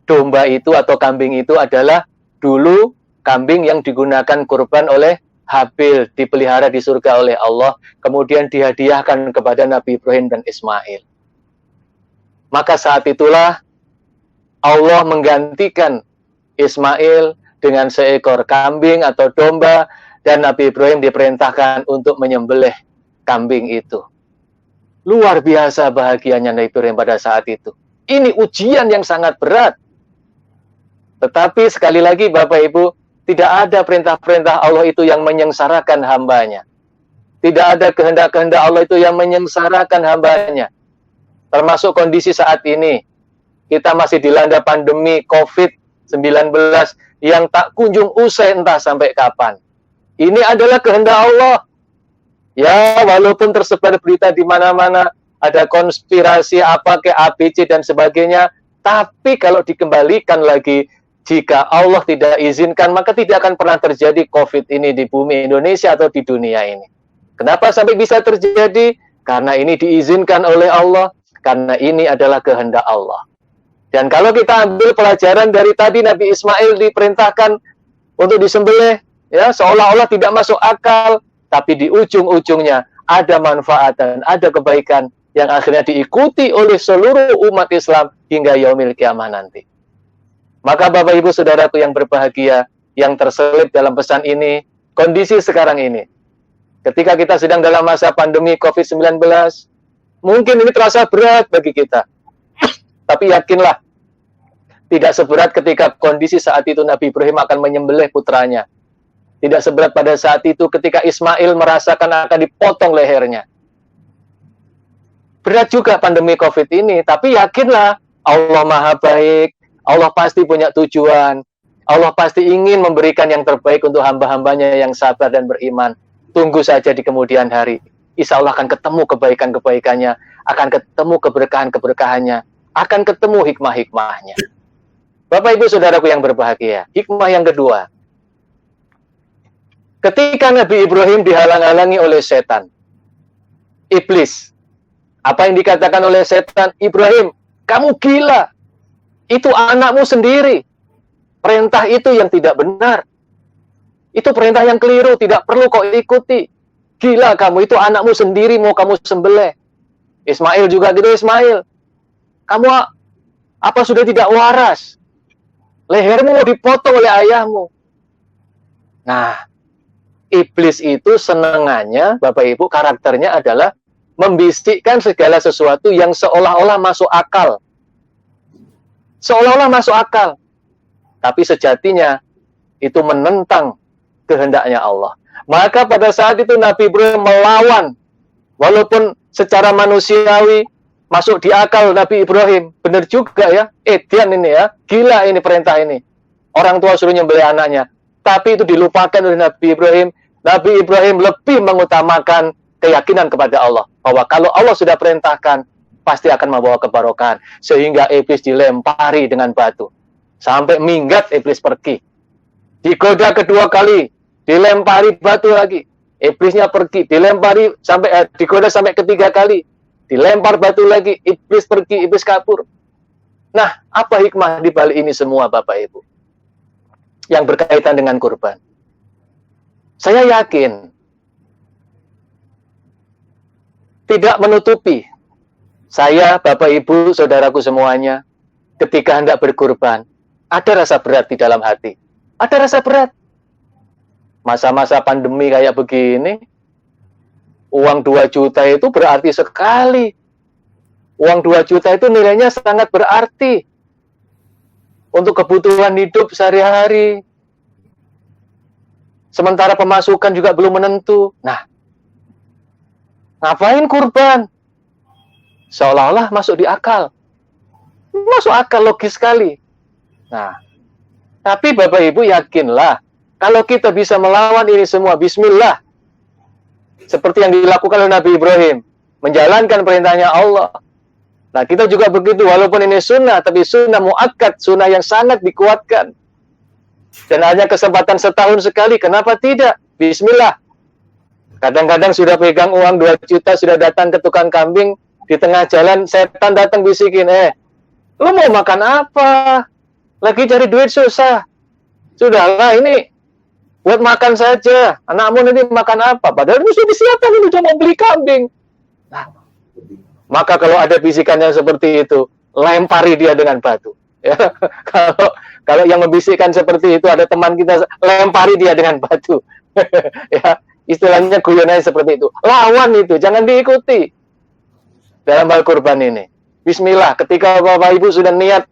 domba itu atau kambing itu adalah dulu kambing yang digunakan kurban oleh Habil, dipelihara di surga oleh Allah, kemudian dihadiahkan kepada Nabi Ibrahim dan Ismail. Maka saat itulah Allah menggantikan Ismail dengan seekor kambing atau domba, dan Nabi Ibrahim diperintahkan untuk menyembelih kambing itu. Luar biasa bahagianya Nabi Ibrahim pada saat itu. Ini ujian yang sangat berat. Tetapi sekali lagi Bapak Ibu, tidak ada perintah-perintah Allah itu yang menyengsarakan hambanya. Tidak ada kehendak-kehendak Allah itu yang menyengsarakan hambanya. Termasuk kondisi saat ini. Kita masih dilanda pandemi COVID-19 yang tak kunjung usai entah sampai kapan. Ini adalah kehendak Allah. Ya, walaupun tersebar berita di mana-mana, ada konspirasi apa ke ABC dan sebagainya, tapi kalau dikembalikan lagi, jika Allah tidak izinkan, maka tidak akan pernah terjadi COVID ini di bumi Indonesia atau di dunia ini. Kenapa sampai bisa terjadi? Karena ini diizinkan oleh Allah, karena ini adalah kehendak Allah. Dan kalau kita ambil pelajaran dari tadi, Nabi Ismail diperintahkan untuk disembelih, ya, seolah-olah tidak masuk akal, tapi di ujung-ujungnya ada manfaat dan ada kebaikan yang akhirnya diikuti oleh seluruh umat Islam hingga yaumil kiamah nanti. Maka Bapak Ibu Saudaraku yang berbahagia, yang terselip dalam pesan ini, kondisi sekarang ini, ketika kita sedang dalam masa pandemi COVID-19, mungkin ini terasa berat bagi kita. Tapi yakinlah, tidak seberat ketika kondisi saat itu Nabi Ibrahim akan menyembelih putranya. Tidak seberat pada saat itu ketika Ismail merasakan akan dipotong lehernya. Berat juga pandemi COVID ini, tapi yakinlah Allah Maha Baik, Allah pasti punya tujuan, Allah pasti ingin memberikan yang terbaik untuk hamba-hambanya yang sabar dan beriman. Tunggu saja di kemudian hari. Insya Allah akan ketemu kebaikan-kebaikannya, akan ketemu keberkahan-keberkahannya, akan ketemu hikmah-hikmahnya. Bapak Ibu Saudaraku yang berbahagia, hikmah yang kedua. Ketika Nabi Ibrahim dihalang-halangi oleh setan, iblis, apa yang dikatakan oleh setan? Ibrahim, kamu gila. Itu anakmu sendiri. Perintah itu yang tidak benar. Itu perintah yang keliru, tidak perlu kau ikuti. Gila kamu, itu anakmu sendiri mau kamu sembelih. Ismail juga gitu, Ismail. Kamu apa sudah tidak waras? Lehermu mau dipotong oleh ayahmu. Nah, iblis itu senengannya, Bapak Ibu, karakternya adalah membisikkan segala sesuatu yang seolah-olah masuk akal. Seolah-olah masuk akal. Tapi sejatinya itu menentang kehendaknya Allah. Maka pada saat itu Nabi Ibrahim melawan. Walaupun secara manusiawi masuk di akal Nabi Ibrahim. Benar juga ya. Edian ini ya. Gila ini perintah ini. Orang tua suruh nyembelih anaknya. Tapi itu dilupakan oleh Nabi Ibrahim. Nabi Ibrahim lebih mengutamakan keyakinan kepada Allah. Bahwa kalau Allah sudah perintahkan, pasti akan membawa kebarokan. Sehingga iblis dilempari dengan batu. Sampai minggat iblis pergi. Digoda kedua kali, dilempari batu lagi. Iblisnya pergi, dilempari sampai digoda sampai ketiga kali. Dilempar batu lagi, iblis pergi, iblis kabur. Nah, apa hikmah di balik ini semua Bapak Ibu? Yang berkaitan dengan kurban. Saya yakin tidak menutupi saya, Bapak, Ibu, saudaraku semuanya, ketika hendak berkurban, ada rasa berat di dalam hati. Ada rasa berat. Masa-masa pandemi kayak begini, uang 2 juta itu berarti sekali. Uang 2 juta itu nilainya sangat berarti untuk kebutuhan hidup sehari-hari. Sementara pemasukan juga belum menentu. Nah, ngapain kurban? Seolah-olah masuk di akal. Masuk akal, logis sekali. Nah, tapi Bapak Ibu yakinlah, kalau kita bisa melawan ini semua, bismillah. Seperti yang dilakukan oleh Nabi Ibrahim, menjalankan perintahnya Allah. Nah, kita juga begitu, walaupun ini sunnah, tapi sunnah muakkad, sunnah yang sangat dikuatkan. Dan hanya kesempatan setahun sekali, kenapa tidak? Bismillah. Kadang-kadang sudah pegang uang 2 juta, sudah datang ke tukang kambing, di tengah jalan setan datang bisikin, lu mau makan apa? Lagi cari duit susah. Sudahlah, ini buat makan saja. Anakmu nanti makan apa? Padahal ini sudah disiapkan, ini cuma beli kambing. Nah, maka kalau ada bisikan yang seperti itu, lempari dia dengan batu. Ya, kalau yang membisikkan seperti itu ada teman kita, lempari dia dengan batu. Ya, istilahnya guyonannya seperti itu. Lawan itu, jangan diikuti. Dalam hal kurban ini, bismillah. Ketika Bapak Ibu sudah niat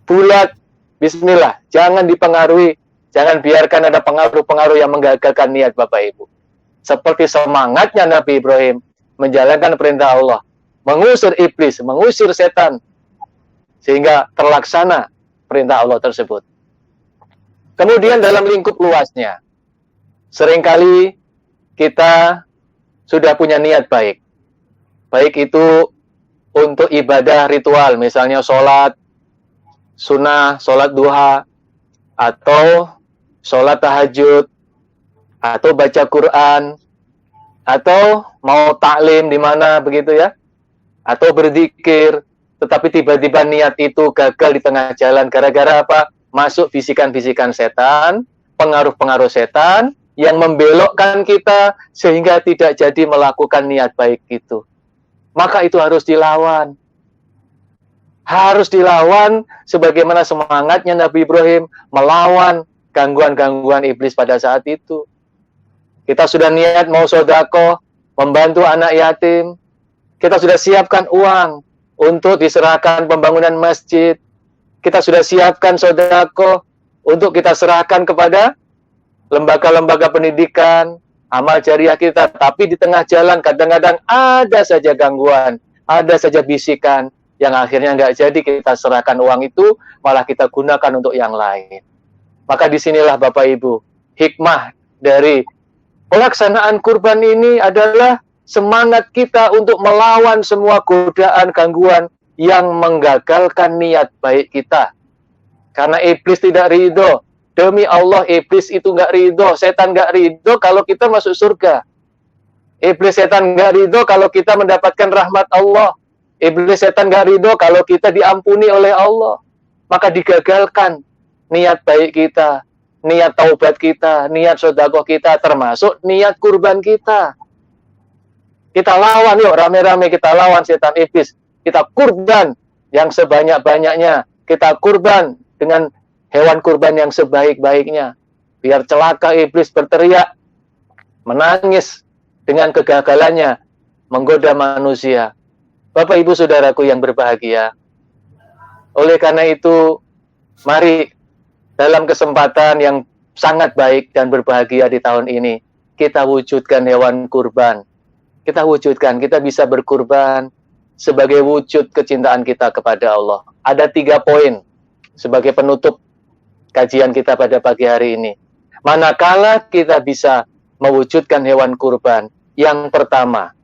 bulat, bismillah. Jangan dipengaruhi, jangan biarkan ada pengaruh-pengaruh yang menggagalkan niat Bapak Ibu. Seperti semangatnya Nabi Ibrahim menjalankan perintah Allah, mengusir iblis, mengusir setan, sehingga terlaksana perintah Allah tersebut. Kemudian dalam lingkup luasnya, seringkali kita sudah punya niat baik. Baik itu untuk ibadah ritual, misalnya sholat sunnah, sholat duha, atau sholat tahajud, atau baca Quran, atau mau taklim di mana begitu ya, atau berzikir, tetapi tiba-tiba niat itu gagal di tengah jalan gara-gara apa? Masuk bisikan-bisikan setan, pengaruh-pengaruh setan yang membelokkan kita sehingga tidak jadi melakukan niat baik itu. Maka itu harus dilawan. Harus dilawan sebagaimana semangatnya Nabi Ibrahim melawan gangguan-gangguan iblis pada saat itu. Kita sudah niat mau sedekah, membantu anak yatim. Kita sudah siapkan uang untuk diserahkan pembangunan masjid. Kita sudah siapkan sedekah untuk kita serahkan kepada lembaga-lembaga pendidikan, amal jariah kita. Tapi di tengah jalan kadang-kadang ada saja gangguan, ada saja bisikan yang akhirnya nggak jadi kita serahkan uang itu, malah kita gunakan untuk yang lain. Maka disinilah Bapak Ibu, hikmah dari pelaksanaan kurban ini adalah semangat kita untuk melawan semua godaan, gangguan yang menggagalkan niat baik kita. Karena iblis tidak ridho. Demi Allah, iblis itu nggak ridho, setan nggak ridho kalau kita masuk surga. Iblis setan nggak ridho kalau kita mendapatkan rahmat Allah. Iblis setan nggak ridho kalau kita diampuni oleh Allah. Maka digagalkan niat baik kita, niat taubat kita, niat sedekah kita, termasuk niat kurban kita. Kita lawan yuk, rame-rame kita lawan setan iblis. Kita kurban yang sebanyak-banyaknya. Kita kurban dengan hewan kurban yang sebaik-baiknya. Biar celaka iblis berteriak, menangis dengan kegagalannya, menggoda manusia. Bapak Ibu Saudaraku yang berbahagia, oleh karena itu, mari dalam kesempatan yang sangat baik dan berbahagia di tahun ini, kita wujudkan hewan kurban. Kita wujudkan, kita bisa berkurban sebagai wujud kecintaan kita kepada Allah. Ada 3 poin sebagai penutup kajian kita pada pagi hari ini. Manakala kita bisa mewujudkan hewan kurban, yang pertama,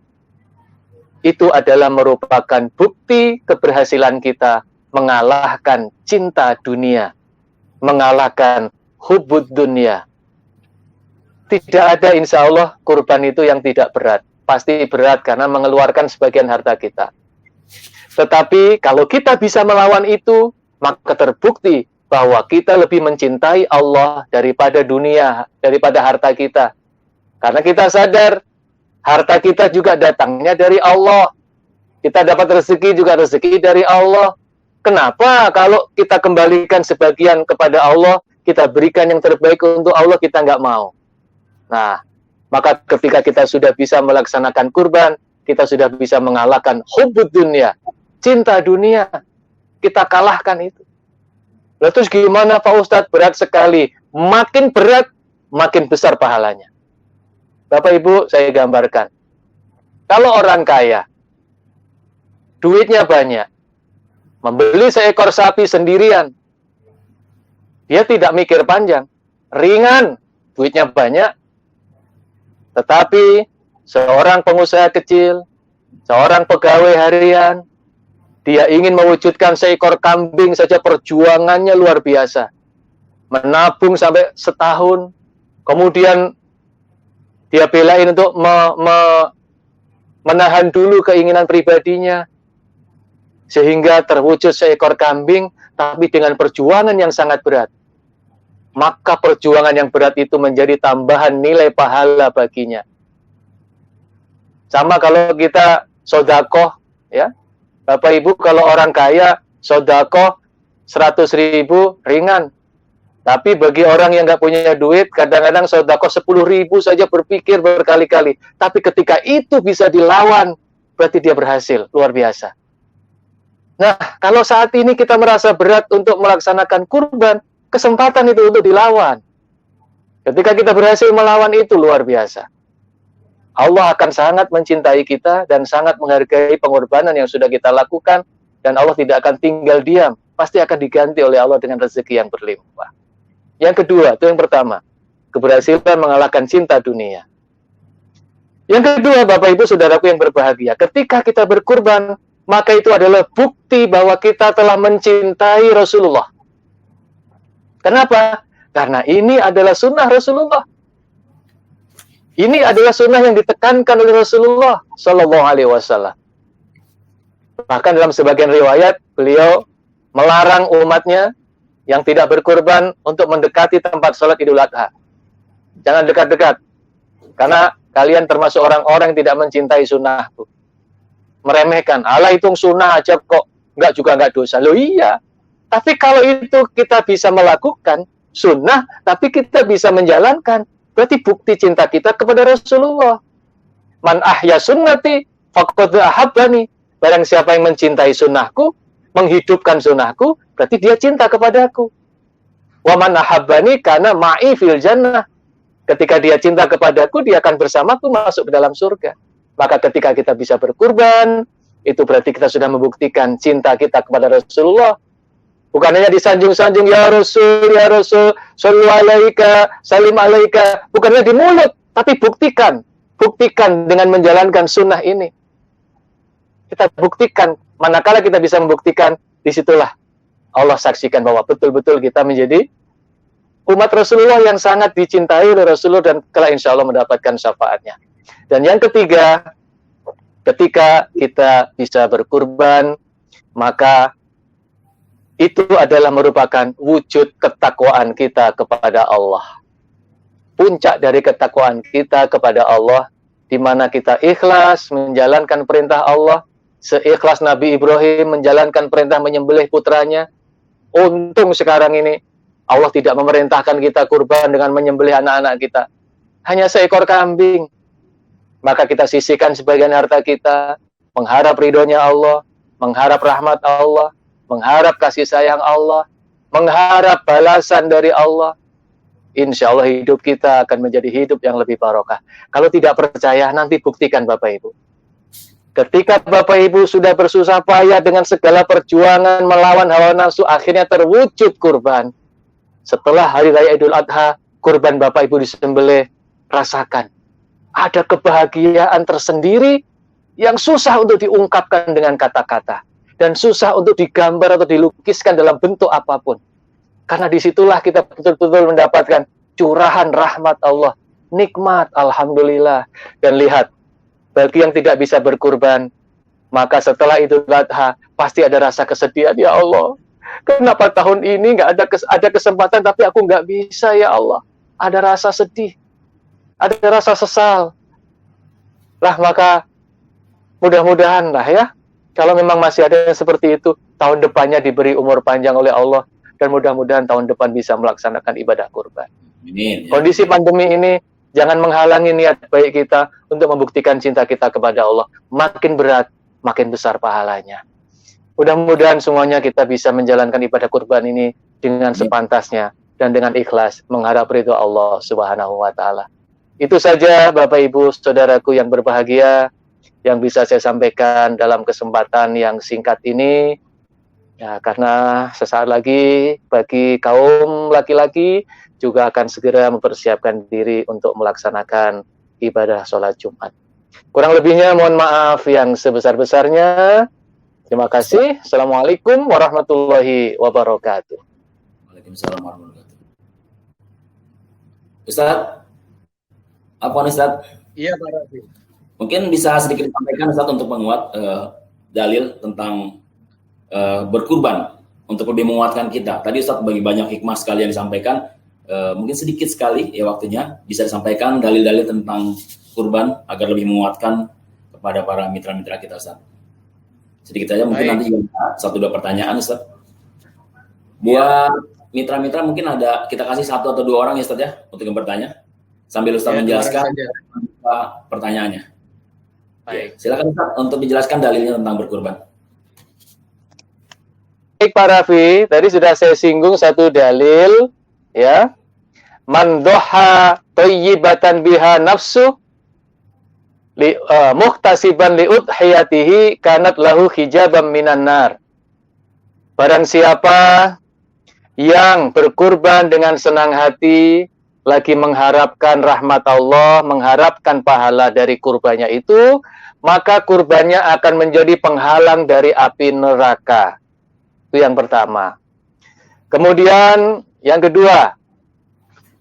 itu adalah merupakan bukti keberhasilan kita mengalahkan cinta dunia, mengalahkan hubud dunia. Tidak ada insya Allah kurban itu yang tidak berat. Pasti berat karena mengeluarkan sebagian harta kita. Tetapi kalau kita bisa melawan itu, maka terbukti bahwa kita lebih mencintai Allah daripada dunia, daripada harta kita. Karena kita sadar Harta kita juga datangnya dari Allah. Kita dapat rezeki juga rezeki dari Allah. Kenapa kalau kita kembalikan sebagian kepada Allah, kita berikan yang terbaik untuk Allah, kita nggak mau? Nah, maka ketika kita sudah bisa melaksanakan kurban, kita sudah bisa mengalahkan hubbud dunia, cinta dunia. Kita kalahkan itu. Lalu terus gimana Pak Ustadz? Berat sekali. Makin berat, makin besar pahalanya. Bapak Ibu, saya gambarkan. Kalau orang kaya, duitnya banyak, membeli seekor sapi sendirian, dia tidak mikir panjang, ringan, duitnya banyak. Tetapi seorang pengusaha kecil, seorang pegawai harian, dia ingin mewujudkan seekor kambing saja, perjuangannya luar biasa. Menabung sampai setahun, kemudian dia belain untuk menahan dulu keinginan pribadinya, sehingga terwujud seekor kambing, tapi dengan perjuangan yang sangat berat. Maka perjuangan yang berat itu menjadi tambahan nilai pahala baginya. Sama kalau kita sodakoh, ya, Bapak Ibu, kalau orang kaya sodakoh 100.000 ringan. Tapi bagi orang yang nggak punya duit, kadang-kadang sodakoh 10.000 saja berpikir berkali-kali. Tapi ketika itu bisa dilawan, berarti dia berhasil, luar biasa. Nah, kalau saat ini kita merasa berat untuk melaksanakan kurban, kesempatan itu untuk dilawan. Ketika kita berhasil melawan itu, luar biasa. Allah akan sangat mencintai kita dan sangat menghargai pengorbanan yang sudah kita lakukan, dan Allah tidak akan tinggal diam. Pasti akan diganti oleh Allah dengan rezeki yang berlimpah. Yang kedua, itu yang pertama, keberhasilan mengalahkan cinta dunia. Yang kedua, Bapak Ibu Saudaraku yang berbahagia, ketika kita berkurban, maka itu adalah bukti bahwa kita telah mencintai Rasulullah. Kenapa? Karena ini adalah sunnah Rasulullah. Ini adalah sunnah yang ditekankan oleh Rasulullah Shallallahu Alaihi Wasallam. Bahkan dalam sebagian riwayat, beliau melarang umatnya yang tidak berkurban untuk mendekati tempat sholat Idul Adha. Jangan dekat-dekat, karena kalian termasuk orang-orang yang tidak mencintai sunnahku. Meremehkan, Allah hitung sunnah aja kok, enggak dosa. Loh iya, tapi kalau itu kita bisa melakukan sunnah, tapi kita bisa menjalankan, berarti bukti cinta kita kepada Rasulullah. Man ahya sunnati faqad ahabbani. Barang siapa yang mencintai sunnahku, menghidupkan sunnahku, berarti dia cinta kepadaku. Wa man ahabbani kana ma'i fil jannah. Ketika dia cinta kepadaku, dia akan bersamaku masuk ke dalam surga. Maka ketika kita bisa berkurban, itu berarti kita sudah membuktikan cinta kita kepada Rasulullah. Bukan hanya disanjung-sanjung, ya Rasul, sallu alaika, salim alaika. Bukan hanya di mulut, tapi buktikan. Buktikan dengan menjalankan sunnah ini. Kita buktikan, manakala kita bisa membuktikan, disitulah Allah saksikan bahwa betul-betul kita menjadi umat Rasulullah yang sangat dicintai oleh Rasulullah, dan kelak insya Allah mendapatkan syafaatnya. Dan yang ketiga, ketika kita bisa berkurban, maka itu adalah merupakan wujud ketakwaan kita kepada Allah. Puncak dari ketakwaan kita kepada Allah, di mana kita ikhlas menjalankan perintah Allah, seikhlas Nabi Ibrahim menjalankan perintah menyembelih putranya. Untung sekarang ini Allah tidak memerintahkan kita kurban dengan menyembelih anak-anak kita. Hanya seekor kambing. Maka kita sisihkan sebagian harta kita, mengharap ridhonya Allah, mengharap rahmat Allah, mengharap kasih sayang Allah, mengharap balasan dari Allah. Insya Allah hidup kita akan menjadi hidup yang lebih barokah. Kalau tidak percaya, nanti buktikan Bapak Ibu. Ketika Bapak Ibu sudah bersusah payah dengan segala perjuangan melawan hawa nafsu, akhirnya terwujud kurban. Setelah hari raya Idul Adha, kurban Bapak Ibu disembelih, rasakan. Ada kebahagiaan tersendiri yang susah untuk diungkapkan dengan kata-kata. Dan susah untuk digambar atau dilukiskan dalam bentuk apapun. Karena disitulah kita betul-betul mendapatkan curahan rahmat Allah. Nikmat, Alhamdulillah. Dan lihat, bagi yang tidak bisa berkurban, maka setelah Idul Adha pasti ada rasa kesedihan. Ya Allah, kenapa tahun ini nggak ada kesempatan tapi aku nggak bisa, ya Allah. Ada rasa sedih, ada rasa sesal. Lah maka mudah-mudahan lah ya, kalau memang masih ada yang seperti itu, tahun depannya diberi umur panjang oleh Allah, dan mudah-mudahan tahun depan bisa melaksanakan ibadah kurban. Amin. Kondisi pandemi ini jangan menghalangi niat baik kita untuk membuktikan cinta kita kepada Allah. Makin berat, makin besar pahalanya. Mudah-mudahan semuanya kita bisa menjalankan ibadah kurban ini dengan sepantasnya dan dengan ikhlas mengharap ridho Allah Subhanahu wa taala. Itu saja Bapak Ibu saudaraku yang berbahagia yang bisa saya sampaikan dalam kesempatan yang singkat ini. Ya, karena sesaat lagi bagi kaum laki-laki juga akan segera mempersiapkan diri untuk melaksanakan ibadah sholat Jumat. Kurang lebihnya mohon maaf yang sebesar-besarnya. Terima kasih. Assalamualaikum warahmatullahi wabarakatuh. Waalaikumsalam warahmatullahi wabarakatuh. Ustaz, apa Ustaz? Iya Pak Rafi. Mungkin bisa sedikit disampaikan Ustaz untuk menguat dalil tentang berkurban untuk lebih menguatkan kita. Tadi Ustaz bagi banyak hikmah sekali yang disampaikan. Mungkin sedikit sekali ya waktunya bisa disampaikan dalil-dalil tentang kurban agar lebih menguatkan kepada para mitra-mitra kita Ustaz. Sedikit saja mungkin nanti juga 1-2 pertanyaan Ustaz. Buat mitra-mitra mungkin ada kita kasih 1 atau 2 orang ya Ustaz ya untuk yang bertanya sambil Ustaz menjelaskan pertanyaannya. Baik. Silakan Ustaz untuk dijelaskan dalilnya tentang berkurban. Baik Pak Raffi, tadi sudah saya singgung satu dalil ya. Man doha thayyibatan biha nafsu muhtasiban li udhiyatihi kanat lahu hijabam minan nar. Barang siapa yang berkurban dengan senang hati, lagi mengharapkan rahmat Allah, mengharapkan pahala dari kurbannya itu, maka kurbannya akan menjadi penghalang dari api neraka. Itu yang pertama. Kemudian yang kedua,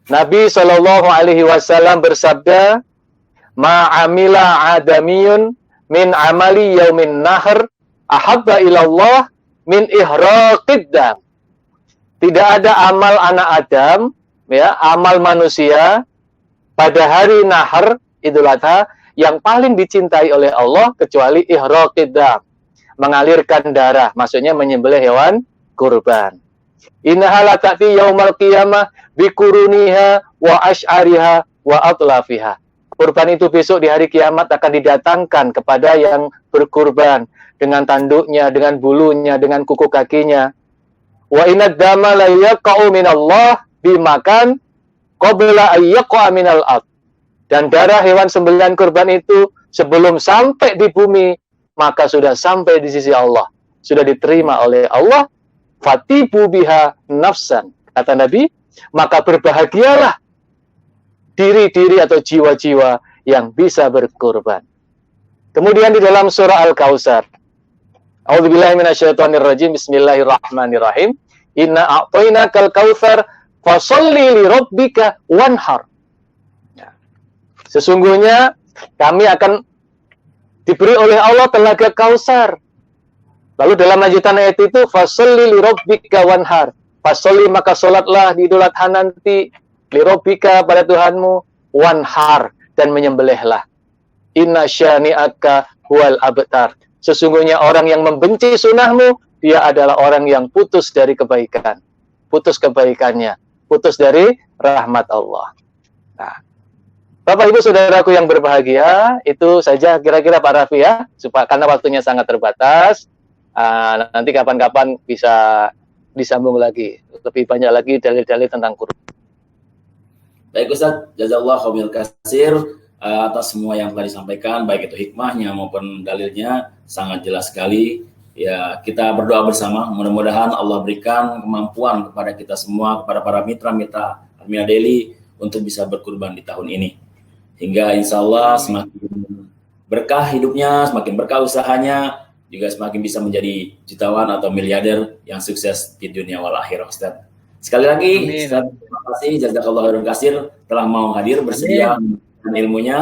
Nabi SAW bersabda, ma'amila adamiyun min amali yaumin nahr ahabba ilallah min ihraqid dam. Tidak ada amal anak Adam, ya, amal manusia pada hari nahar Idul Adha yang paling dicintai oleh Allah kecuali ihraqid dam, mengalirkan darah, maksudnya menyembelih hewan kurban. Innaha la ta'ti yaumal qiyamah bikuruniha wa asy'ariha wa atlafiha. Kurban itu besok di hari kiamat akan didatangkan kepada yang berkurban dengan tanduknya, dengan bulunya, dengan kuku kakinya. Wa inad dama la yaqa'u minallah bimakan qabla ayyaqa minal ard. Dan darah hewan sembelihan kurban itu sebelum sampai di bumi maka sudah sampai di sisi Allah, sudah diterima oleh Allah. Fatibu biha nafsan, kata Nabi, maka berbahagialah diri-diri atau jiwa-jiwa yang bisa berkurban. Kemudian di dalam surah Al-Kautsar, A'udzubillahi minasyaitonirrajim, bismillahirrahmanirrahim. Inna a'tainakal kautsar fasholli li rabbika wanhar. Sesungguhnya kami akan diberi oleh Allah telaga Kautsar. Lalu dalam lanjutan ayat itu, fasholli li rabbika wanhar. Fasholli maka salatlah di Idul Adha nanti li rabbika pada Tuhanmu wanhar dan menyembelihlah. Inna syani'aka huwal abtar. Sesungguhnya orang yang membenci sunahmu, dia adalah orang yang putus dari kebaikan. Putus kebaikannya, putus dari rahmat Allah. Nah, Bapak Ibu Saudaraku yang berbahagia, itu saja kira-kira Pak Raffi ya, supaya karena waktunya sangat terbatas. Nanti kapan-kapan bisa disambung lagi, lebih banyak lagi dalil-dalil tentang kurban. Baik Ustaz, jazakallahu khairul katsir atas semua yang telah disampaikan, baik itu hikmahnya maupun dalilnya sangat jelas sekali. Ya, kita berdoa bersama, mudah-mudahan Allah berikan kemampuan kepada kita semua, kepada para mitra-mitra Armina Daily untuk bisa berkurban di tahun ini. Hingga insya Allah semakin berkah hidupnya, semakin berkah usahanya, juga semakin bisa menjadi jutawan atau miliarder yang sukses di dunia wal akhirah. Ustaz. Sekali lagi, Ustaz, terima kasih jazakallahu khairan katsir telah mau hadir bersedia dengan ilmunya.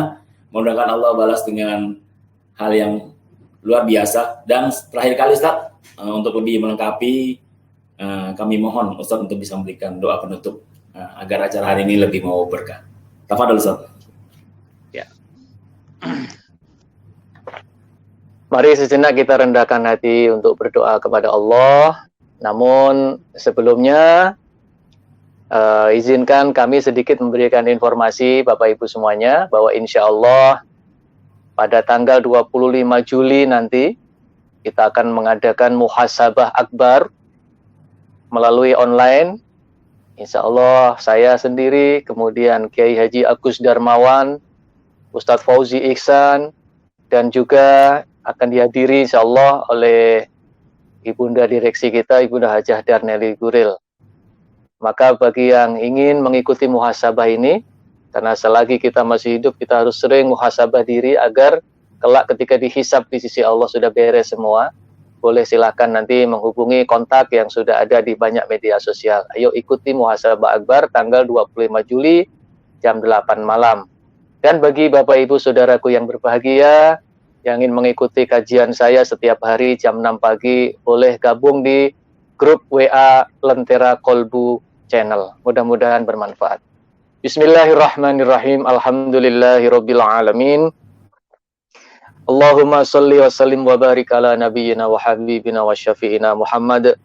Mudah-mudahan Allah balas dengan hal yang luar biasa. Dan terakhir kali Ustaz, untuk lebih melengkapi, kami mohon Ustaz untuk bisa memberikan doa penutup agar acara hari ini lebih mau berkah. Tafadhol Ustaz. Ya. Mari sejenak kita rendahkan hati untuk berdoa kepada Allah. Namun sebelumnya izinkan kami sedikit memberikan informasi Bapak Ibu semuanya bahwa insya Allah pada tanggal 25 Juli nanti kita akan mengadakan muhasabah akbar melalui online. Insya Allah saya sendiri, kemudian Kiai Haji Agus Darmawan, Ustadz Fauzi Ihsan, dan juga akan dihadiri insya Allah oleh Ibunda Direksi kita, Ibunda Hajah Darneli Guril. Maka bagi yang ingin mengikuti muhasabah ini, karena selagi kita masih hidup, kita harus sering muhasabah diri agar kelak ketika dihisab di sisi Allah sudah beres semua. Boleh silakan nanti menghubungi kontak yang sudah ada di banyak media sosial. Ayo ikuti muhasabah akbar tanggal 25 Juli jam 8 malam. Dan bagi Bapak Ibu Saudaraku yang berbahagia, yang ingin mengikuti kajian saya setiap hari jam 6 pagi, boleh gabung di grup WA Lentera Kolbu Channel. Mudah-mudahan bermanfaat. Bismillahirrahmanirrahim. Alhamdulillahirabbil alamin. Allahumma shalli wa sallim wa barik ala nabiyyina wa habibina wa syafi'ina Muhammad.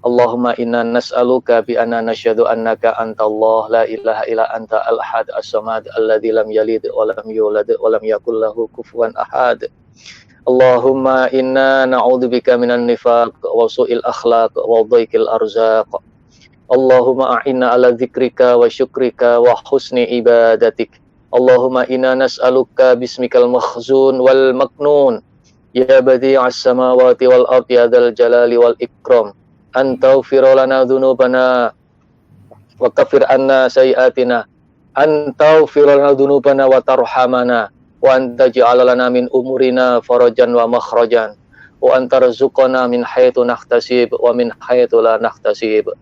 Allahumma inna nas'aluka bi anna nasyhadu annaka antallah la ilaha illa anta al-ahad as-samad alladzi lam yalid wa lam yulad wa lam yakul lahu kufuwan ahad. Allahumma inna na'udzubika minan nifaq wa su'il akhlaq wa dhaikil arzaq. Allahumma a'inna ala dzikrika wa syukrika wa husni ibadatik. Allahumma inna nas'aluka bismikal makhzun wal maknun ya badi'as samawati wal ardi ya dzal jalali wal ikram an taghfir lana dzunubana wa kaffir anna sayiatina an taghfir lana dzunubana wa tarhamana wa anta ja'ala lana min umurina farajan wa makhrajan wa antarzuqana min haitsu nahtasib wa min haitsu la nahtasib.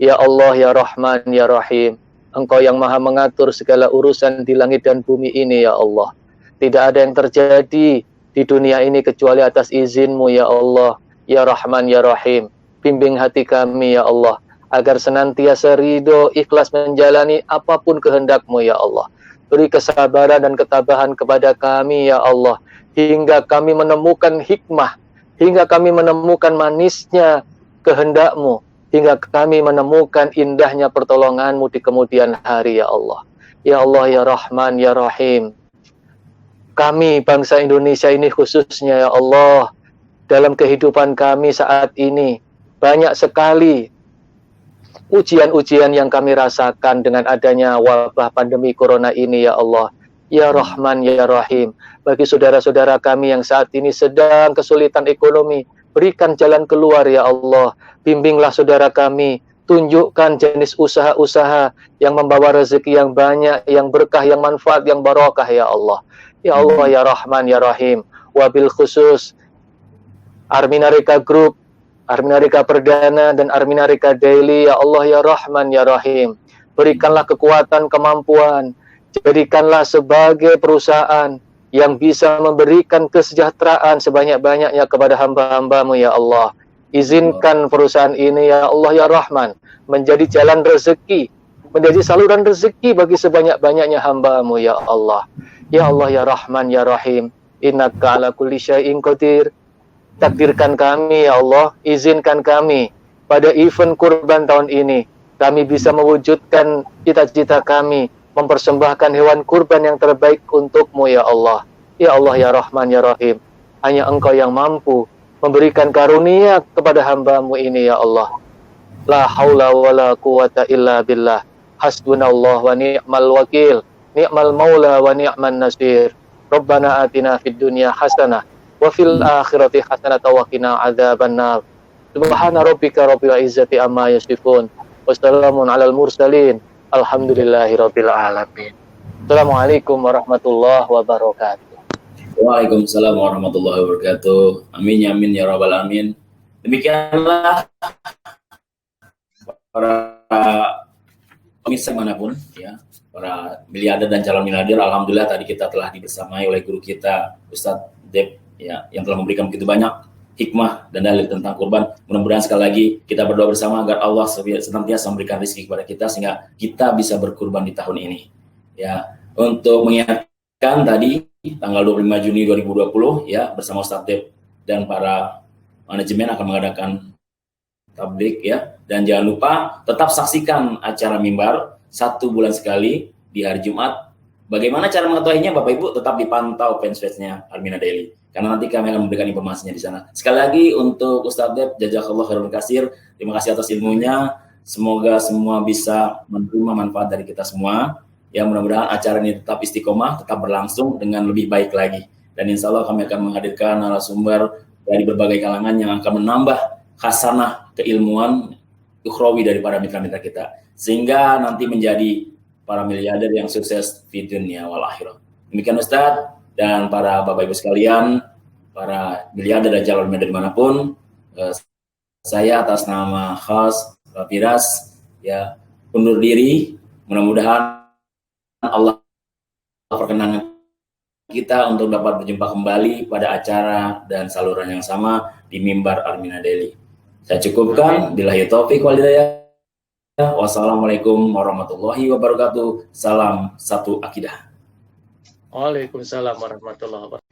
Ya Allah, ya Rahman, ya Rahim, Engkau yang maha mengatur segala urusan di langit dan bumi ini, ya Allah. Tidak ada yang terjadi di dunia ini kecuali atas izin-Mu, ya Allah. Ya Rahman, ya Rahim, bimbing hati kami, ya Allah, agar senantiasa ridho, ikhlas menjalani apapun kehendak-Mu, ya Allah. Beri kesabaran dan ketabahan kepada kami, ya Allah, hingga kami menemukan hikmah, hingga kami menemukan manisnya kehendak-Mu, hingga kami menemukan indahnya pertolongan-Mu di kemudian hari, ya Allah. Ya Allah, ya Rahman, ya Rahim, kami bangsa Indonesia ini khususnya, ya Allah, dalam kehidupan kami saat ini banyak sekali ujian-ujian yang kami rasakan dengan adanya wabah pandemi corona ini, ya Allah. Ya Rahman, ya Rahim, bagi saudara-saudara kami yang saat ini sedang kesulitan ekonomi, berikan jalan keluar, ya Allah. Bimbinglah saudara kami, tunjukkan jenis usaha-usaha yang membawa rezeki yang banyak, yang berkah, yang manfaat, yang barokah, ya Allah. Ya Allah, ya Rahman, ya Rahim, wabil khusus Arminarika Group, Arminarika Perdana, dan Arminarika Daily, ya Allah, ya Rahman, ya Rahim, berikanlah kekuatan, kemampuan, jadikanlah sebagai perusahaan yang bisa memberikan kesejahteraan sebanyak-banyaknya kepada hamba-hamba-Mu, ya Allah. Izinkan perusahaan ini, ya Allah, ya Rahman, menjadi jalan rezeki, menjadi saluran rezeki bagi sebanyak-banyaknya hamba-Mu, ya Allah. Ya Allah, ya Rahman, ya Rahim, innaka ala kulli syai'in qadir. Takdirkan kami, ya Allah, izinkan kami pada event kurban tahun ini, kami bisa mewujudkan cita-cita kami, mempersembahkan hewan kurban yang terbaik untuk-Mu, ya Allah. Ya Allah, ya Rahman, ya Rahim, hanya Engkau yang mampu memberikan karunia kepada hamba-Mu ini, ya Allah. La haula wa la quwata illa billah. Hasbunallah wa ni'mal wakil, ni'mal maula wa ni'man nasir. Rabbana atina fid dunya hasanah wa fil akhirati hasanah wa qina adzabannar. Subhana rabbika rabbil izzati amma yasifun. Wassalamun alal mursalin. Alhamdulillahi rabbil alamin. Assalamualaikum warahmatullahi wabarakatuh. Waalaikumsalam warahmatullahi wabarakatuh. Amin ya amin ya rabbal alamin. Demikianlah para pemirsa manapun, ya, para miliarder dan calon miliarder. Alhamdulillah tadi kita telah dibersamai oleh guru kita Ustadz Dep, ya, yang telah memberikan begitu banyak hikmah dan dalil tentang kurban. Mudah-mudahan sekali lagi kita berdoa bersama agar Allah senantiasa memberikan rezeki kepada kita sehingga kita bisa berkurban di tahun ini. Ya, untuk mengingatkan tadi tanggal 25 Juni 2020, ya, bersama Ustadz Dep dan para manajemen akan mengadakan tablik ya. Dan jangan lupa tetap saksikan acara mimbar 1 bulan sekali di hari Jumat. Bagaimana cara mengetahuinya Bapak Ibu? Tetap dipantau fanspage-nya Armina Daily, karena nanti kami akan memberikan informasinya di sana. Sekali lagi untuk Ustadz Dep, jazakallah khairan katsir. Terima kasih atas ilmunya. Semoga semua bisa menerima manfaat dari kita semua. Ya, mudah-mudahan acara ini tetap istiqomah, tetap berlangsung dengan lebih baik lagi. Dan insya Allah kami akan menghadirkan narasumber dari berbagai kalangan yang akan menambah khasanah keilmuan ukhrawi dari para mitra-mitra kita, sehingga nanti menjadi para miliarder yang sukses di dunia wal akhirah. Demikian Ustadz dan para Bapak Ibu sekalian, para miliarder dan calon miliarder dimanapun, saya atas nama khas Pak Firas ya undur diri. Mudah-mudahan Allah perkenankan kita untuk dapat berjumpa kembali pada acara dan saluran yang sama di mimbar Armina Daily. Saya cukupkan. Billahi taufik wal hidayah. Wassalamualaikum warahmatullahi wabarakatuh. Salam satu akidah. Waalaikumsalam warahmatullahi wabarakatuh.